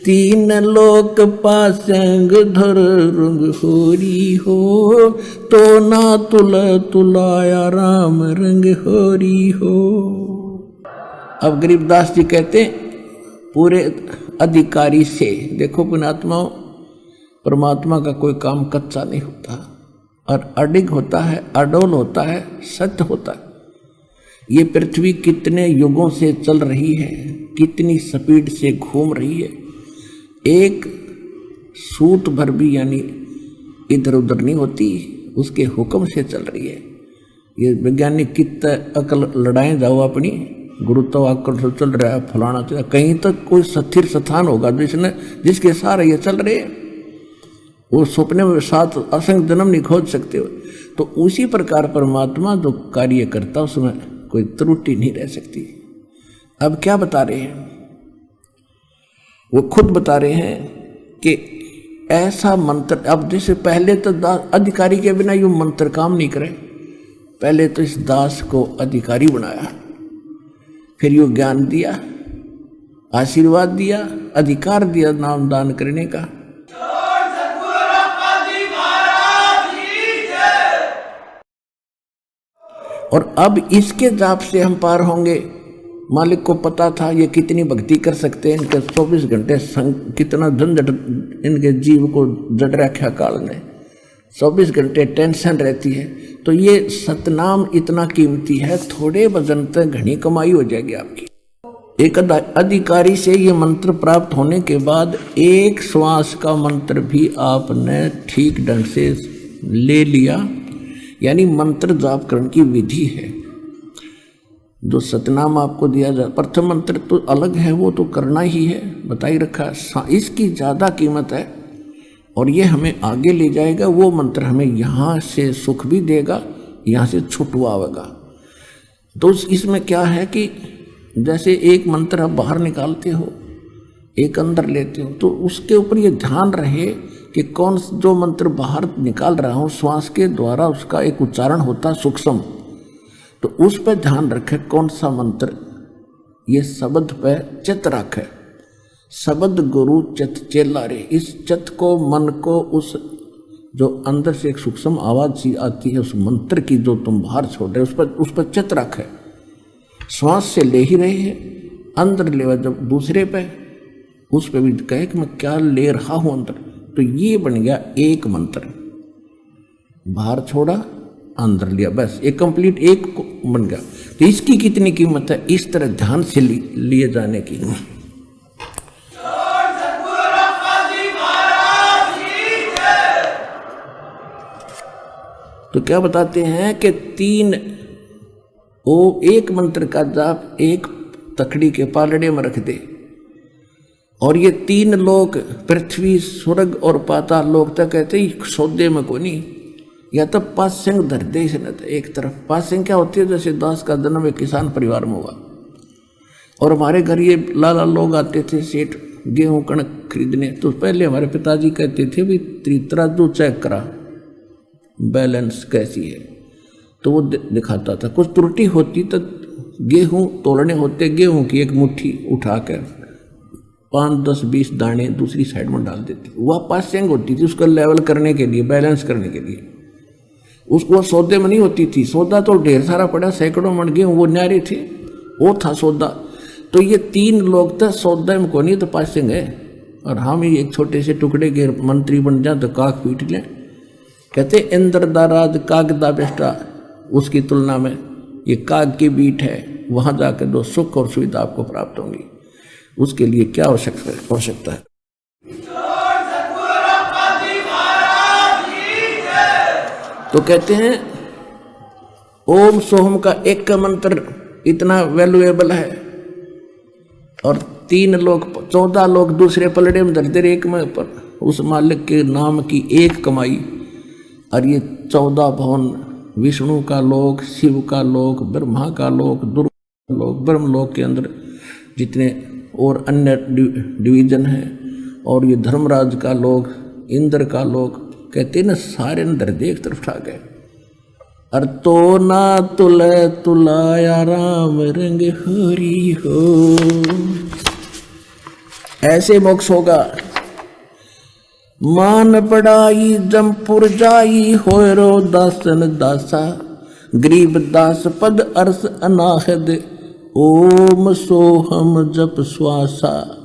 तीन लोक पासंग धर रंग होरी हो, तो ना तुलाया राम रंग होरी हो। अब गरीबदास जी कहते पूरे अधिकारी से, देखो पुण्यात्माओं, परमात्मा का कोई काम कच्चा नहीं होता, और अडिग होता है, अडोल होता है, सत्य होता है। ये पृथ्वी कितने युगों से चल रही है, कितनी स्पीड से घूम रही है, एक सूत भर भी यानी इधर उधर नहीं होती, उसके हुक्म से चल रही है। ये वैज्ञानिक कितना अकल लड़ाएं जाओ अपनी, गुरुत्वाकर्षण चल रहा है, फलाना चल, कहीं तक कोई स्थिर स्थान होगा जिसके सहारे ये चल रहे हैं। वो सपने में साथ असंख्य जन्म नहीं खोज सकते हो। तो उसी प्रकार परमात्मा जो कार्य करता उसमें कोई त्रुटि नहीं रह सकती। अब क्या बता रहे हैं, वो खुद बता रहे हैं कि ऐसा मंत्र, अब जैसे पहले तो अधिकारी के बिना यूं मंत्र काम नहीं करे, पहले तो इस दास को अधिकारी बनाया, फिर यूं ज्ञान दिया, आशीर्वाद दिया, अधिकार दिया नाम दान करने का। और अब इसके जाप से हम पार होंगे। मालिक को पता था ये कितनी भक्ति कर सकते हैं, इनके 24 घंटे कितना झंझट इनके जीव को जड़ रखा काल ने, 24 घंटे टेंशन रहती है। तो ये सतनाम इतना कीमती है, थोड़े वजन तक घनी कमाई हो जाएगी आपकी। एक अधिकारी से ये मंत्र प्राप्त होने के बाद एक श्वास का मंत्र भी आपने ठीक ढंग से ले लिया, यानी मंत्र जाप करने की विधि है। जो सतनाम आपको दिया जाए, प्रथम मंत्र तो अलग है, वो तो करना ही है, बता ही रखा, इसकी ज़्यादा कीमत है और ये हमें आगे ले जाएगा। वो मंत्र हमें यहाँ से सुख भी देगा, यहाँ से छुटवाएगा। तो इसमें क्या है कि जैसे एक मंत्र आप बाहर निकालते हो, एक अंदर लेते हो, तो उसके ऊपर ये ध्यान रहे कि कौन जो मंत्र बाहर निकाल रहा हूँ श्वास के द्वारा उसका एक उच्चारण होता है सूक्ष्म, तो उस पर ध्यान रखे कौन सा मंत्र, ये शब्द पे चित्त रखे। शब्द गुरु चित्त चेला रे, इस चित्त को, मन को, उस जो अंदर से एक सूक्ष्म आवाज सी आती है उस मंत्र की जो तुम बाहर छोड़ रहे उस पर चित्त रखे। श्वास से ले ही रहे हैं, अंदर ले जब दूसरे पे, उस पे भी कहे कि मैं क्या ले रहा हूं अंदर, तो ये बन गया एक मंत्र। बाहर छोड़ा, अंदर लिया, बस एक कंप्लीट एक बन गया। तो इसकी कितनी कीमत है इस तरह ध्यान से लिए जाने की। तो क्या बताते हैं कि एक मंत्र का जाप एक तकड़ी के पालड़े में रख दे, और ये 3 लोक, पृथ्वी, स्वर्ग और पाताल लोक तक कहते ही सौदे में को नहीं, या तो पासिंग धर दे न। एक तरफ पासिंग क्या होती है, जैसे दास का जन्म एक किसान परिवार में हुआ, और हमारे घर ये लाला लोग आते थे सेठ गेहूं कणक खरीदने, तो पहले हमारे पिताजी कहते थे भी तराजू चेक करा बैलेंस कैसी है, तो वो दिखाता था। कुछ त्रुटि होती तो गेहूं तोड़ने होते, गेहूं की एक मुट्ठी उठाकर 5, 10, 20 दाने दूसरी साइड में डाल देते, वह पासिंग होती थी उसको लेवल करने के लिए, बैलेंस करने के लिए। उसको सौदे में नहीं होती थी, सौदा तो ढेर सारा पड़ा, सैकड़ों मन गेहूं वो न्यारे थे, वो था सौदा। तो ये 3 लोग तो सौदा में को नहीं तो पासिंग है, और हम ही एक छोटे से टुकड़े के मंत्री बन जाए तो काक पीट लें। कहते इंद्र दा राज काग दा बेटा, उसकी तुलना में ये काग की बीट है, वहां जाकर जो सुख और सुविधा आपको प्राप्त होंगी, उसके लिए क्या आवश्यकता है। तो कहते हैं ओम सोहम का एक का मंत्र इतना वैल्यूएबल है, और 3 लोग 14 लोग दूसरे पलड़े में धरते, एक में पर उस मालिक के नाम की एक कमाई, और ये 14 भवन, विष्णु का लोक, शिव का लोक, ब्रह्मा का लोक, दुर्गा का लोक, ब्रह्मलोक के अंदर जितने और अन्य डिवीजन हैं, और ये धर्मराज का लोक, इंद्र का लोक, कहते ना सारे अंदर देख तरफ उठा गए। और तो ना तुलाया राम रंग हरी हो, ऐसे मोक्ष होगा। मान पड़ाई जमपुर जाई होरो दासन दासा, गरीब दास पद अर्स अनाहद, ओम सोहम जप श्वासा।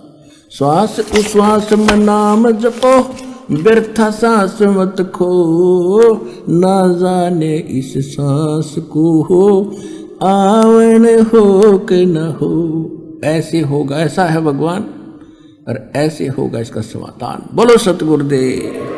श्वास उश्वास में नाम जपो, व्यर्था सांस मत खो, ना जाने इस सांस को हो आवन हो कि न हो। ऐसे होगा, ऐसा है भगवान, और ऐसे होगा इसका समाधान। बोलो सतगुरुदेव।